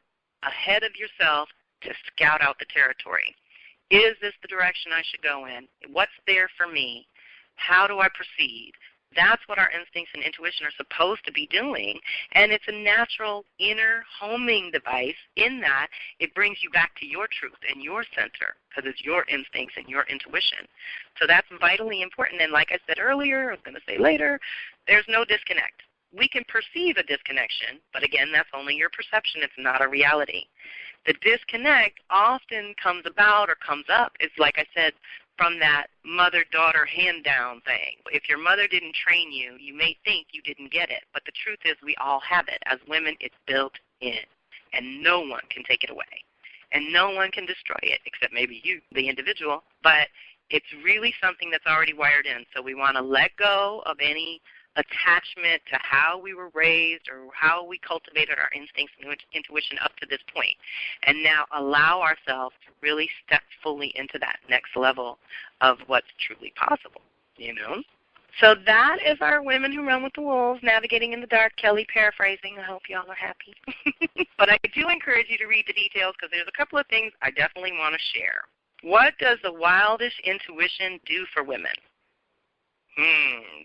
ahead of yourself to scout out the territory. Is this the direction I should go in? What's there for me? How do I proceed? That's what our instincts and intuition are supposed to be doing, and it's a natural inner homing device in that it brings you back to your truth and your center, because it's your instincts and your intuition. So that's vitally important, and like I said earlier, I was going to say later, there's no disconnect. We can perceive a disconnection, but again, that's only your perception. It's not a reality. The disconnect often comes about or comes up, is like I said, from that mother-daughter hand-down thing. If your mother didn't train you, you may think you didn't get it, but the truth is we all have it. As women, it's built in, and no one can take it away, and no one can destroy it except maybe you, the individual, but it's really something that's already wired in. So we want to let go of any attachment to how we were raised or how we cultivated our instincts and intuition up to this point, and now allow ourselves to really step fully into that next level of what's truly possible, you know? So that is our Women Who Run with the Wolves, Navigating in the Dark, Kelly paraphrasing. I hope y'all are happy. But I do encourage you to read the details, because there's a couple of things I definitely want to share. What does the wildish intuition do for women?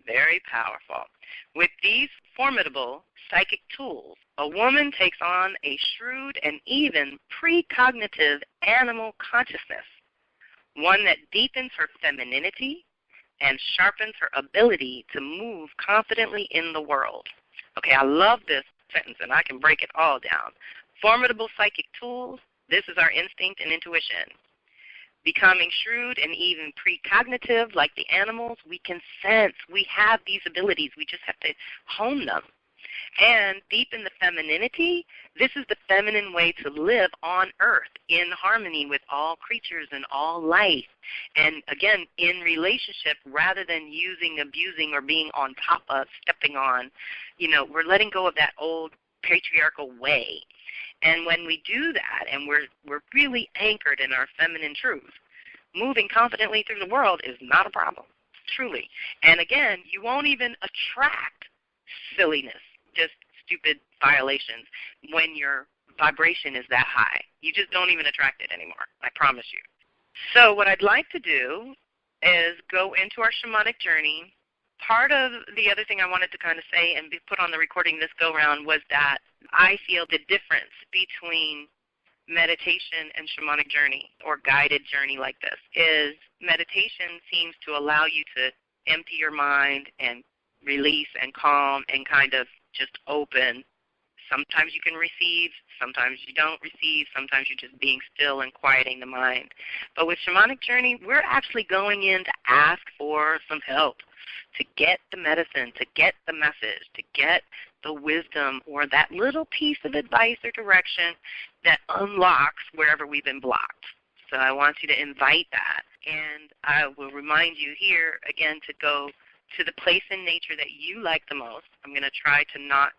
Very powerful. With these formidable psychic tools, a woman takes on a shrewd and even precognitive animal consciousness. one that deepens her femininity and sharpens her ability to move confidently in the world. Okay, I love this sentence, and I can break it all down. Formidable psychic tools, this is our instinct and intuition. Becoming shrewd and even precognitive like the animals, we can sense. We have these abilities. We just have to hone them. And deepen the femininity, this is the feminine way to live on Earth in harmony with all creatures and all life. And again, in relationship, rather than using, abusing, or being on top of, stepping on, we're letting go of that old patriarchal way. And when we do that, and we're really anchored in our feminine truth, moving confidently through the world is not a problem, truly. And again, you won't even attract silliness, just stupid violations, when your vibration is that high. You just don't even attract it anymore, I promise you. So what I'd like to do is go into our shamanic journey. Part of the other thing I wanted to kind of say and be put on the recording this go-round was that I feel the difference between meditation and shamanic journey or guided journey like this is meditation seems to allow you to empty your mind and release and calm and kind of just open. Sometimes you can receive, sometimes you don't receive, sometimes you're just being still and quieting the mind. But with shamanic journey, we're actually going in to ask for some help, to get the medicine, to get the message, to get the wisdom or that little piece of advice or direction that unlocks wherever we've been blocked. So I want you to invite that. And I will remind you here, again, to go to the place in nature that you like the most. I'm going to try to not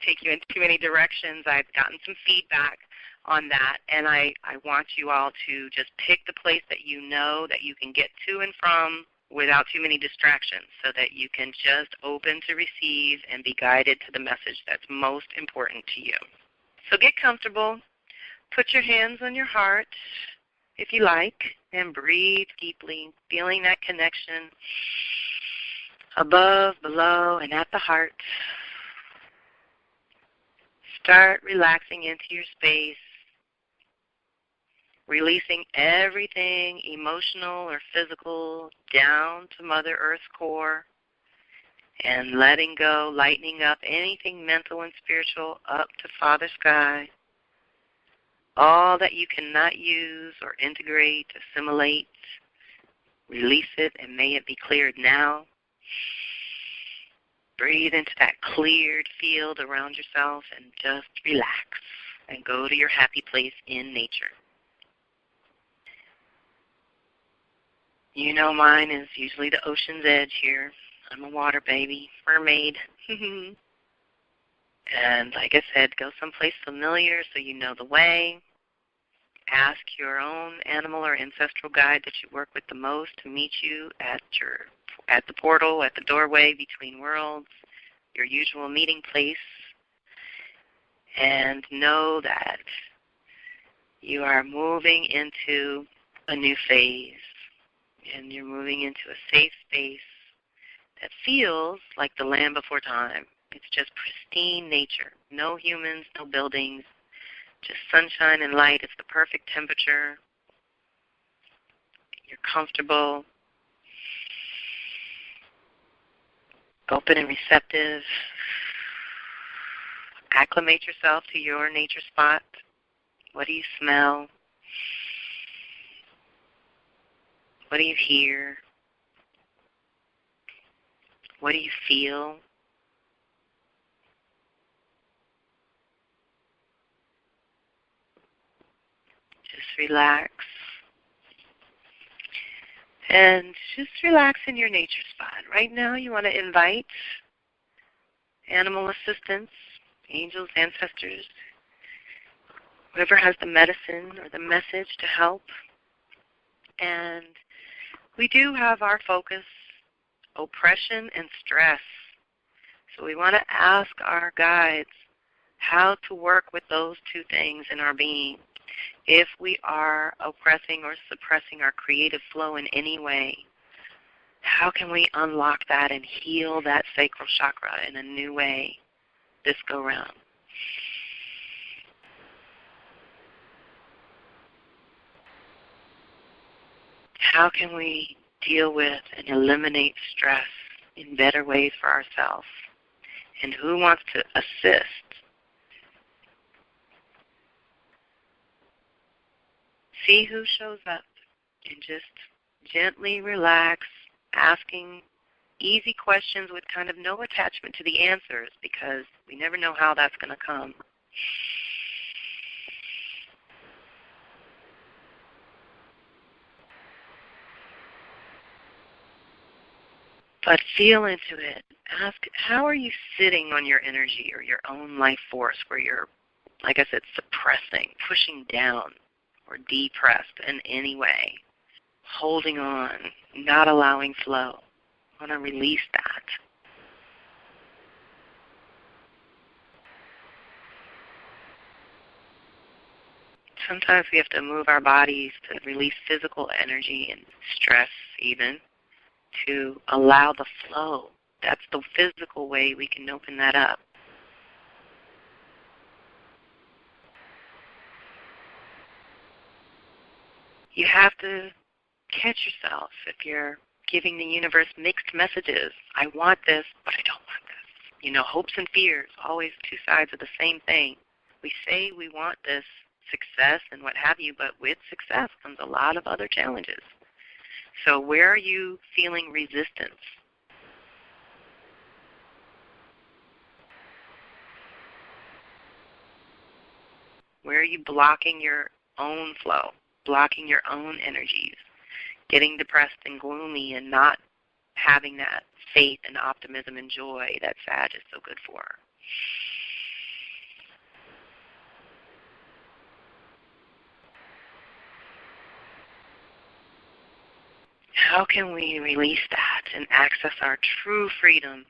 take you in too many directions. I've gotten some feedback on that, and I want you all to just pick the place that you know that you can get to and from without too many distractions so that you can just open to receive and be guided to the message that's most important to you. So get comfortable. Put your hands on your heart if you like, and breathe deeply, feeling that connection above, below, and at the heart. Start relaxing into your space, releasing everything emotional or physical down to Mother Earth's core, and letting go, lightening up anything mental and spiritual up to Father Sky. All that you cannot use or integrate, assimilate, release it, and may it be cleared now. Breathe into that cleared field around yourself and just relax and go to your happy place in nature. You know mine is usually the ocean's edge here. I'm a water baby, mermaid. And like I said, go someplace familiar so you know the way. Ask your own animal or ancestral guide that you work with the most to meet you at the portal, at the doorway between worlds, your usual meeting place. And know that you are moving into a new phase. And you're moving into a safe space that feels like the land before time. It's just pristine nature. No humans, no buildings, just sunshine and light. It's the perfect temperature. You're comfortable, open and receptive. Acclimate yourself to your nature spot. What do you smell? What do you hear? What do you feel? Just relax. And just relax in your nature spot. Right now you want to invite animal assistants, angels, ancestors, whoever has the medicine or the message to help. And we do have our focus, oppression and stress. So we want to ask our guides how to work with those two things in our being. If we are oppressing or suppressing our creative flow in any way, how can we unlock that and heal that sacral chakra in a new way this go-round? How can we deal with and eliminate stress in better ways for ourselves? And who wants to assist? See who shows up and just gently relax, asking easy questions with kind of no attachment to the answers, because we never know how that's going to come. But feel into it. Ask, how are you sitting on your energy or your own life force where you're, like I said, suppressing, pushing down, or depressed in any way, holding on, not allowing flow? I want to release that. Sometimes we have to move our bodies to release physical energy and stress even, to allow the flow. That's the physical way we can open that up. You have to catch yourself if you're giving the universe mixed messages. I want this, but I don't want this. You know, hopes and fears, always two sides of the same thing. We say we want this success and what have you, but with success comes a lot of other challenges. So where are you feeling resistance? Where are you blocking your own flow, blocking your own energies, getting depressed and gloomy and not having that faith and optimism and joy that Sag is so good for? How can we release that and access our true freedom,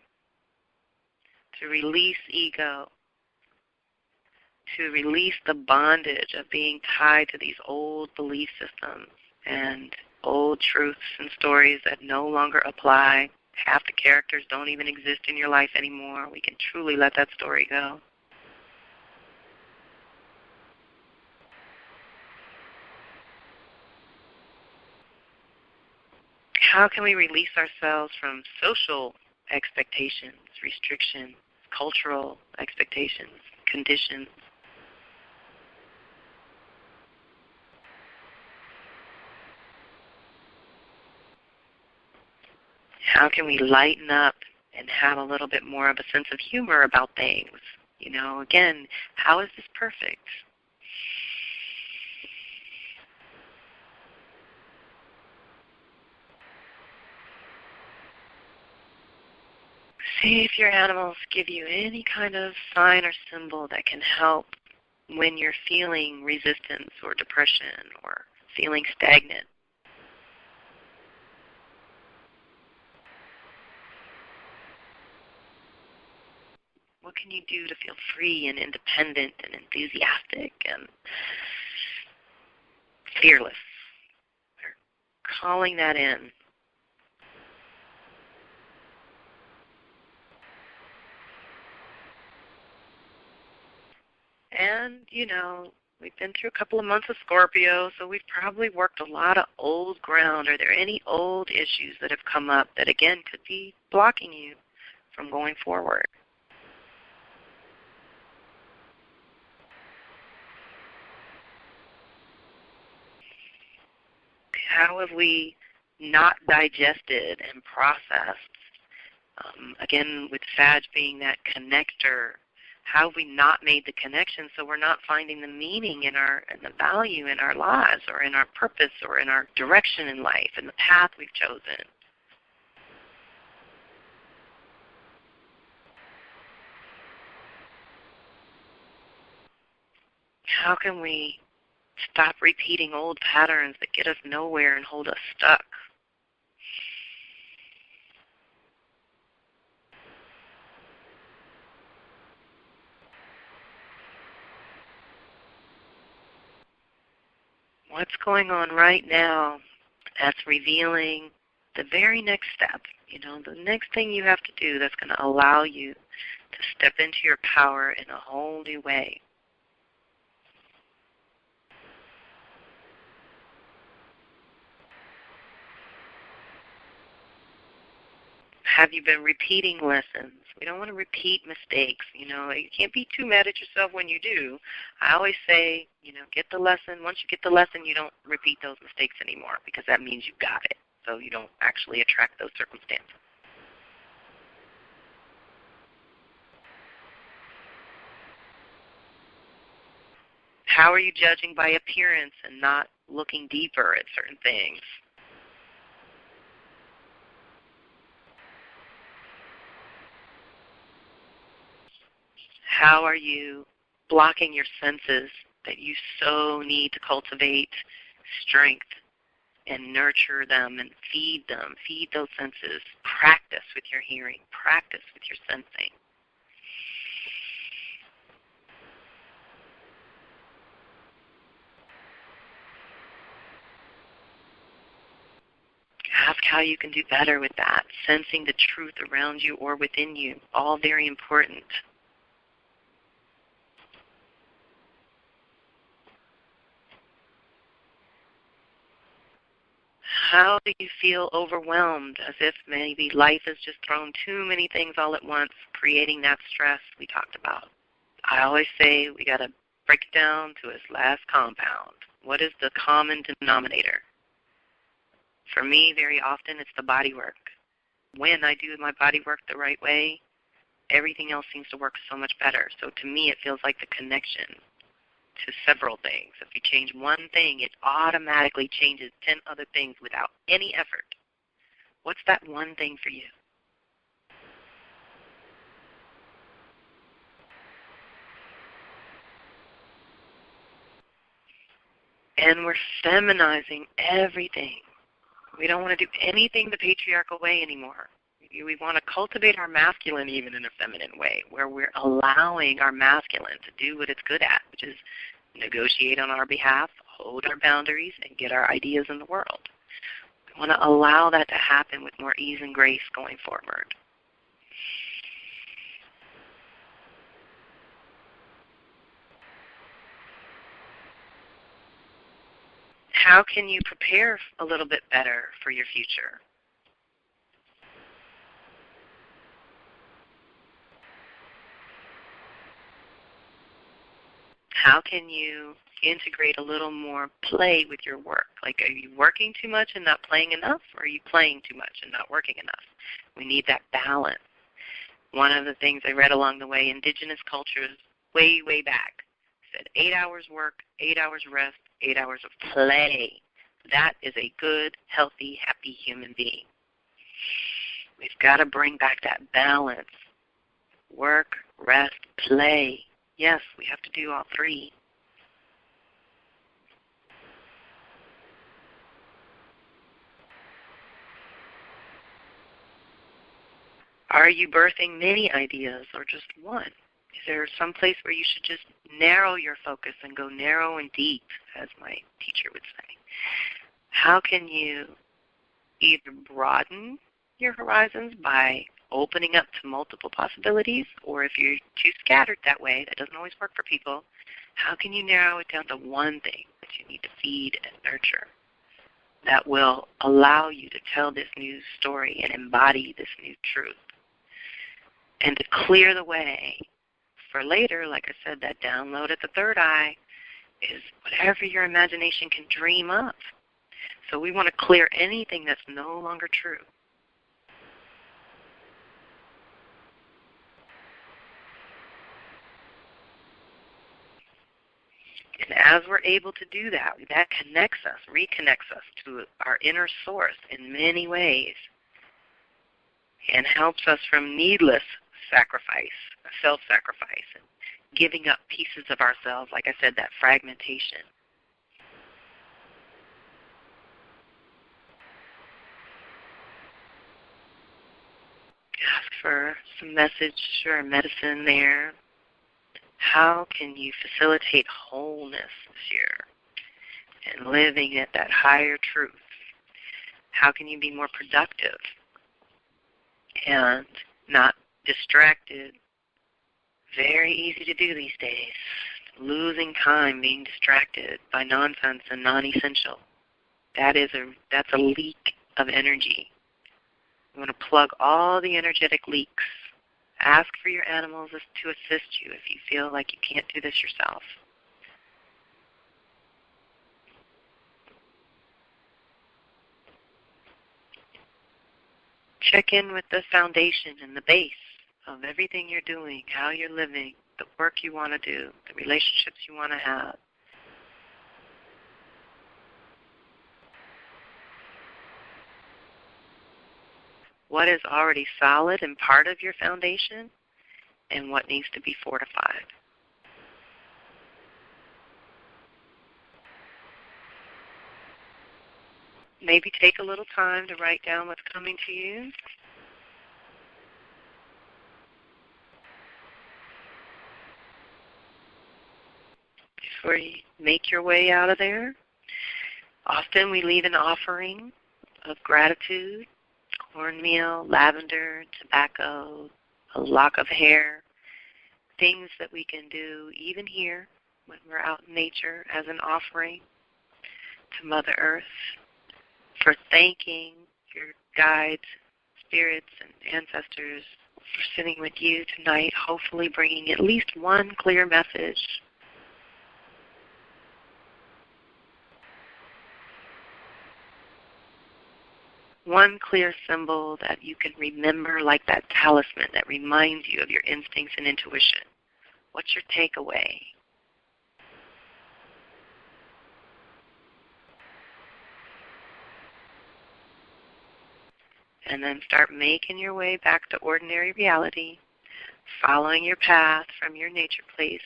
to release ego, to release the bondage of being tied to these old belief systems and old truths and stories that no longer apply? Half the characters don't even exist in your life anymore. We can truly let that story go. How can we release ourselves from social expectations, restrictions, cultural expectations, conditions? How can we lighten up and have a little bit more of a sense of humor about things? You know, again, how is this perfect? See if your animals give you any kind of sign or symbol that can help when you're feeling resistance or depression or feeling stagnant. What can you do to feel free and independent and enthusiastic and fearless? We're calling that in. And, you know, we've been through a couple of months of Scorpio, so we've probably worked a lot of old ground. Are there any old issues that have come up that, again, could be blocking you from going forward? How have we not digested and processed? Again, with Sag being that connector, how have we not made the connection so we're not finding the meaning in the value in our lives or in our purpose or in our direction in life and the path we've chosen? How can we stop repeating old patterns that get us nowhere and hold us stuck? What's going on right now that's revealing the very next step, you know, the next thing you have to do that's going to allow you to step into your power in a whole new way? Have you been repeating lessons? We don't want to repeat mistakes. You can't be too mad at yourself when you do. I always say, get the lesson. Once you get the lesson, you don't repeat those mistakes anymore because that means you got it. So you don't actually attract those circumstances. How are you judging by appearance and not looking deeper at certain things? How are you blocking your senses that you so need to cultivate strength and nurture them and feed them? Feed those senses. Practice with your hearing. Practice with your sensing. Ask how you can do better with that. Sensing the truth around you or within you. All very important. How do you feel overwhelmed, as if maybe life has just thrown too many things all at once, creating that stress we talked about? I always say we got to break it down to its last compound. What is the common denominator? For me, very often, it's the body work. When I do my body work the right way, everything else seems to work so much better. So to me, it feels like the connection to several things. If you change one thing, it automatically changes 10 other things without any effort. What's that one thing for you? And we're feminizing everything. We don't want to do anything the patriarchal way anymore. We want to cultivate our masculine even in a feminine way, where we're allowing our masculine to do what it's good at, which is negotiate on our behalf, hold our boundaries, and get our ideas in the world. We want to allow that to happen with more ease and grace going forward. How can you prepare a little bit better for your future? How can you integrate a little more play with your work? Like, are you working too much and not playing enough, or are you playing too much and not working enough? We need that balance. One of the things I read along the way, indigenous cultures way, way back, said 8 hours work, 8 hours rest, 8 hours of play. That is a good, healthy, happy human being. We've got to bring back that balance. Work, rest, play. Yes, we have to do all three. Are you birthing many ideas or just one? Is there some place where you should just narrow your focus and go narrow and deep, as my teacher would say? How can you either broaden your horizons by opening up to multiple possibilities, or if you're too scattered that way, that doesn't always work for people, how can you narrow it down to one thing that you need to feed and nurture that will allow you to tell this new story and embody this new truth? And to clear the way for later, like I said, that download at the third eye is whatever your imagination can dream up. So we want to clear anything that's no longer true. And as we're able to do that, that connects us, reconnects us to our inner source in many ways and helps us from needless sacrifice, self-sacrifice, and giving up pieces of ourselves, like I said, that fragmentation. Ask for some message or medicine there. How can you facilitate wholeness this year and living at that higher truth? How can you be more productive and not distracted? Very easy to do these days. Losing time being distracted by nonsense and non-essential. That's a leak of energy. You want to plug all the energetic leaks. Ask for your animals to assist you if you feel like you can't do this yourself. Check in with the foundation and the base of everything you're doing, how you're living, the work you want to do, the relationships you want to have. What is already solid and part of your foundation, and what needs to be fortified. Maybe take a little time to write down what's coming to you. Before you make your way out of there, often we leave an offering of gratitude, cornmeal, lavender, tobacco, a lock of hair, things that we can do even here when we're out in nature as an offering to Mother Earth for thanking your guides, spirits, and ancestors for sitting with you tonight, hopefully bringing at least one clear message. One clear symbol that you can remember, like that talisman that reminds you of your instincts and intuition. What's your takeaway? And then start making your way back to ordinary reality, following your path from your nature place.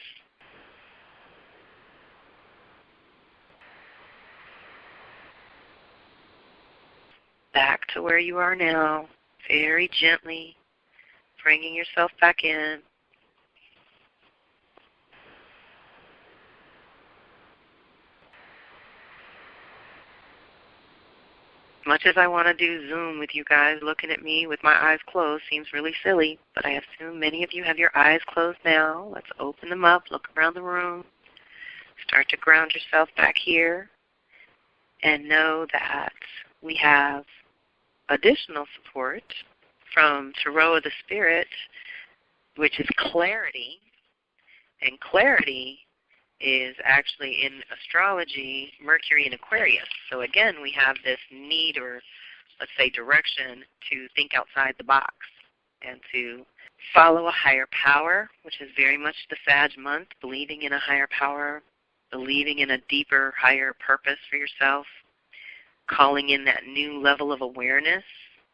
Back to where you are now, very gently, bringing yourself back in. Much as I want to do Zoom with you guys, looking at me with my eyes closed seems really silly, but I assume many of you have your eyes closed now. Let's open them up, look around the room, start to ground yourself back here, and know that we have additional support from Tarot of the Spirit, which is clarity, and clarity is actually in astrology Mercury in Aquarius. So again, we have this need, or let's say direction, to think outside the box and to follow a higher power, which is very much the Sag month, believing in a higher power, believing in a deeper, higher purpose for yourself, calling in that new level of awareness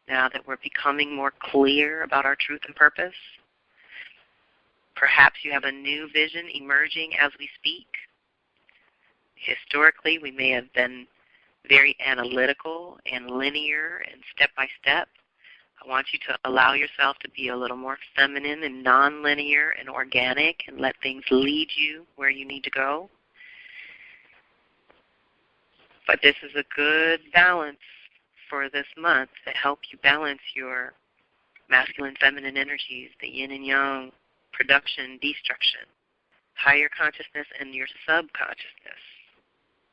now that we're becoming more clear about our truth and purpose. Perhaps you have a new vision emerging as we speak. Historically, we may have been very analytical and linear and step-by-step. I want you to allow yourself to be a little more feminine and non-linear and organic and let things lead you where you need to go. But this is a good balance for this month to help you balance your masculine, feminine energies, the yin and yang, production, destruction, higher consciousness and your subconsciousness,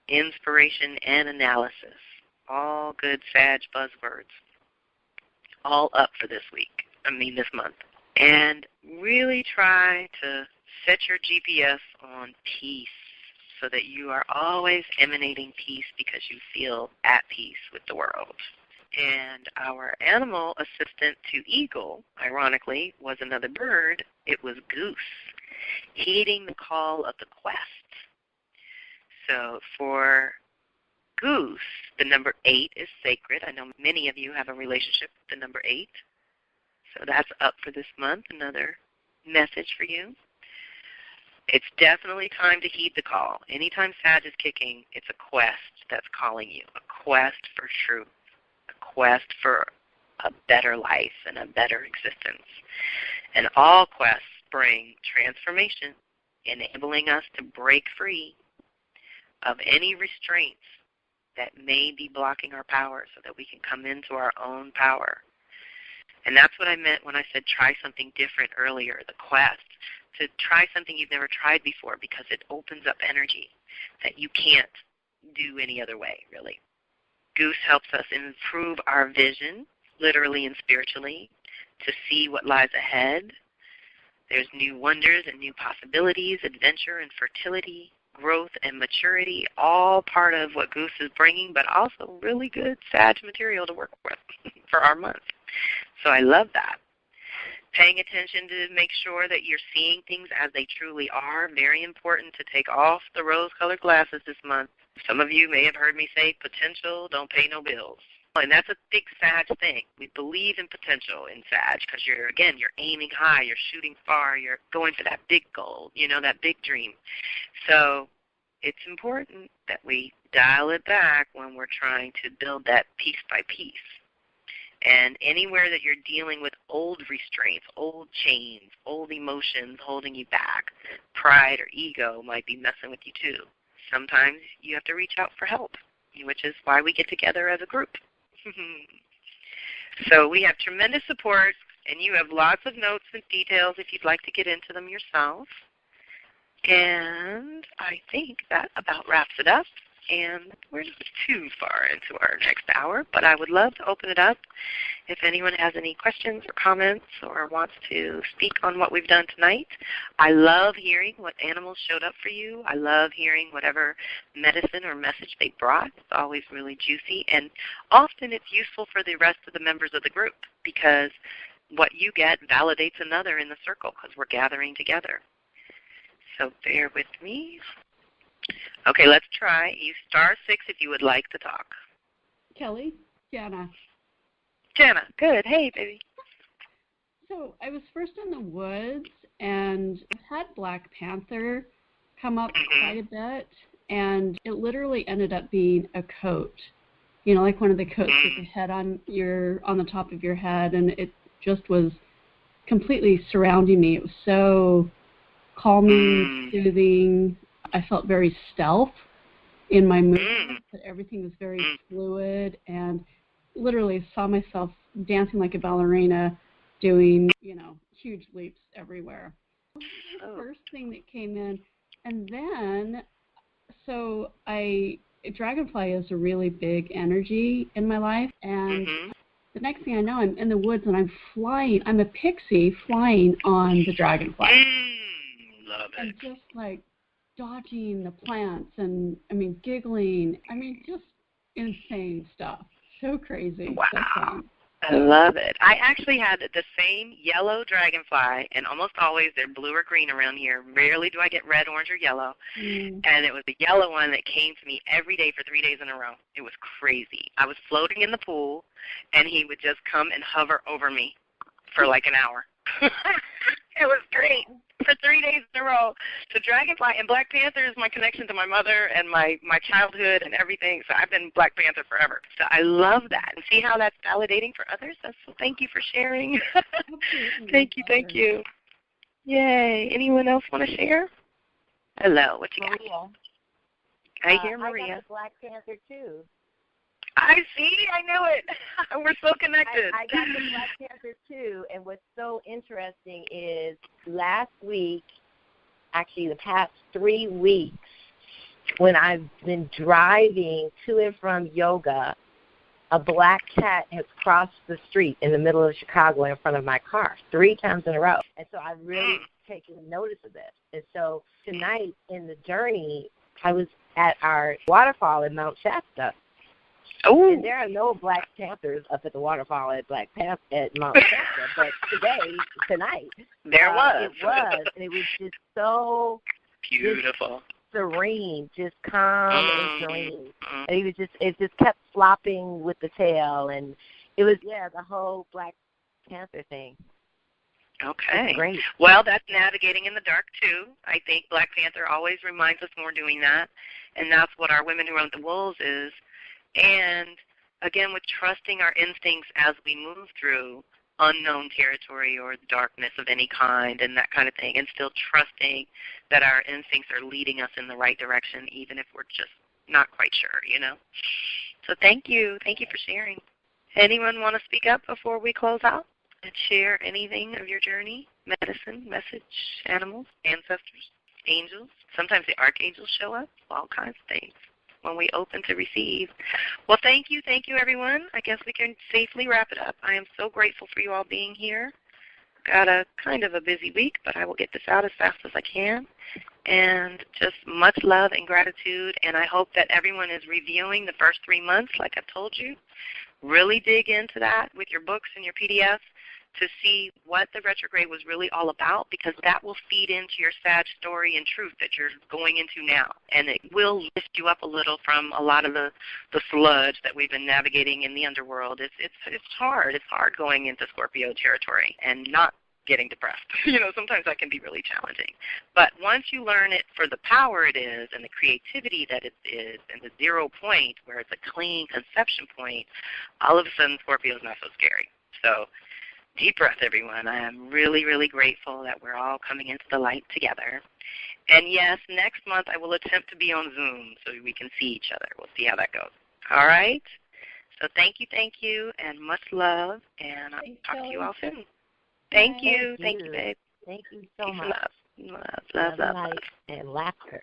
inspiration and analysis, all good Sag buzzwords, all up for this month. And really try to set your GPS on peace so that you are always emanating peace because you feel at peace with the world. And our animal assistant to eagle, ironically, was another bird. It was goose, heeding the call of the quest. So for goose, the number 8 is sacred. I know many of you have a relationship with the number 8. So that's up for this month, another message for you. It's definitely time to heed the call. Anytime Sag is kicking, it's a quest that's calling you, a quest for truth, a quest for a better life and a better existence. And all quests bring transformation, enabling us to break free of any restraints that may be blocking our power so that we can come into our own power. And that's what I meant when I said try something different earlier, the quest, to try something you've never tried before because it opens up energy that you can't do any other way, really. Goose helps us improve our vision literally and spiritually, to see what lies ahead. There's new wonders and new possibilities, adventure and fertility, growth and maturity, all part of what Goose is bringing, but also really good Sag material to work with for our month. So I love that. Paying attention to make sure that you're seeing things as they truly are. Very important to take off the rose-colored glasses this month. Some of you may have heard me say potential, don't pay no bills. And that's a big Sag thing. We believe in potential in Sag because you're aiming high, you're shooting far, you're going for that big goal, that big dream. So it's important that we dial it back when we're trying to build that piece by piece. And anywhere that you're dealing with old restraints, old chains, old emotions holding you back, pride or ego might be messing with you too. Sometimes you have to reach out for help, which is why we get together as a group. So we have tremendous support, and you have lots of notes and details if you'd like to get into them yourself. And I think that about wraps it up. And we're not too far into our next hour, but I would love to open it up if anyone has any questions or comments or wants to speak on what we've done tonight. I love hearing what animals showed up for you. I love hearing whatever medicine or message they brought. It's always really juicy, and often it's useful for the rest of the members of the group because what you get validates another in the circle because we're gathering together. So bear with me. Okay, let's try. You *6 if you would like to talk. Kelly, Jana. Jana, good. Hey, baby. So I was first in the woods, and I've had Black Panther come up quite a bit, and it literally ended up being a coat. Like one of the coats with the head on the top of your head, and it just was completely surrounding me. It was so calming, soothing. I felt very stealth in my movement, but everything was very fluid, and literally saw myself dancing like a ballerina, doing, huge leaps everywhere. That was the first thing that came in. And then, Dragonfly is a really big energy in my life, and the next thing I know, I'm in the woods, and I'm flying. I'm a pixie flying on the Dragonfly. Love it. And just like dodging the plants and, giggling. Just insane stuff. So crazy. Wow. So fun. I love it. I actually had the same yellow dragonfly, and almost always they're blue or green around here. Rarely do I get red, orange, or yellow. And it was the yellow one that came to me every day for 3 days in a row. It was crazy. I was floating in the pool, and he would just come and hover over me for like an hour. It was great for 3 days in a row. So Dragonfly and Black Panther is my connection to my mother and my childhood and everything. So I've been Black Panther forever. So I love that. And see how that's validating for others? So thank you for sharing. Thank you. Yay. Anyone else want to share? Hello. What you got? Maria. I hear Maria. I got the Black Panther too. I see. I know it. We're so connected. I got the Black Panther too, and what's so interesting is last week, actually the past 3 weeks, when I've been driving to and from yoga, a black cat has crossed the street in the middle of Chicago in front of my car 3 times in a row. And so I've really taken notice of this. And so tonight in the journey, I was at our waterfall in Mount Shasta. Oh. And there are no Black Panthers up at the waterfall at Mount Shasta, but tonight, there was. It was, and it was just so beautiful, serene, just calm and serene. And it just kept flopping with the tail, and it was the whole Black Panther thing. Okay. Great. Well, that's navigating in the dark, too. I think Black Panther always reminds us when we're doing that, and that's what our Women Who Run the Wolves is. And, again, with trusting our instincts as we move through unknown territory or darkness of any kind and that kind of thing, and still trusting that our instincts are leading us in the right direction, even if we're just not quite sure, So thank you. Thank you for sharing. Anyone want to speak up before we close out and share anything of your journey? Medicine, message, animals, ancestors, angels. Sometimes the archangels show up, all kinds of things. when we open to receive. Well, thank you, everyone. I guess we can safely wrap it up. I am so grateful for you all being here. Got a kind of a busy week, but I will get this out as fast as I can. And just much love and gratitude, and I hope that everyone is reviewing the first 3 months like I've told you. Really dig into that with your books and your PDFs to see what the retrograde was really all about, because that will feed into your Sag story and truth that you're going into now. And it will lift you up a little from a lot of the sludge that we've been navigating in the underworld. It's hard. It's hard going into Scorpio territory and not getting depressed. Sometimes that can be really challenging. But once you learn it for the power it is and the creativity that it is and the 0 point where it's a clean conception point, all of a sudden Scorpio is not so scary. So deep breath, everyone. I am really, really grateful that we're all coming into the light together. And yes, next month I will attempt to be on Zoom so we can see each other. We'll see how that goes. All right? So thank you, and much love, and I'll talk to you all soon. Thank you, babe. Thank you so much. Love. Light and laughter.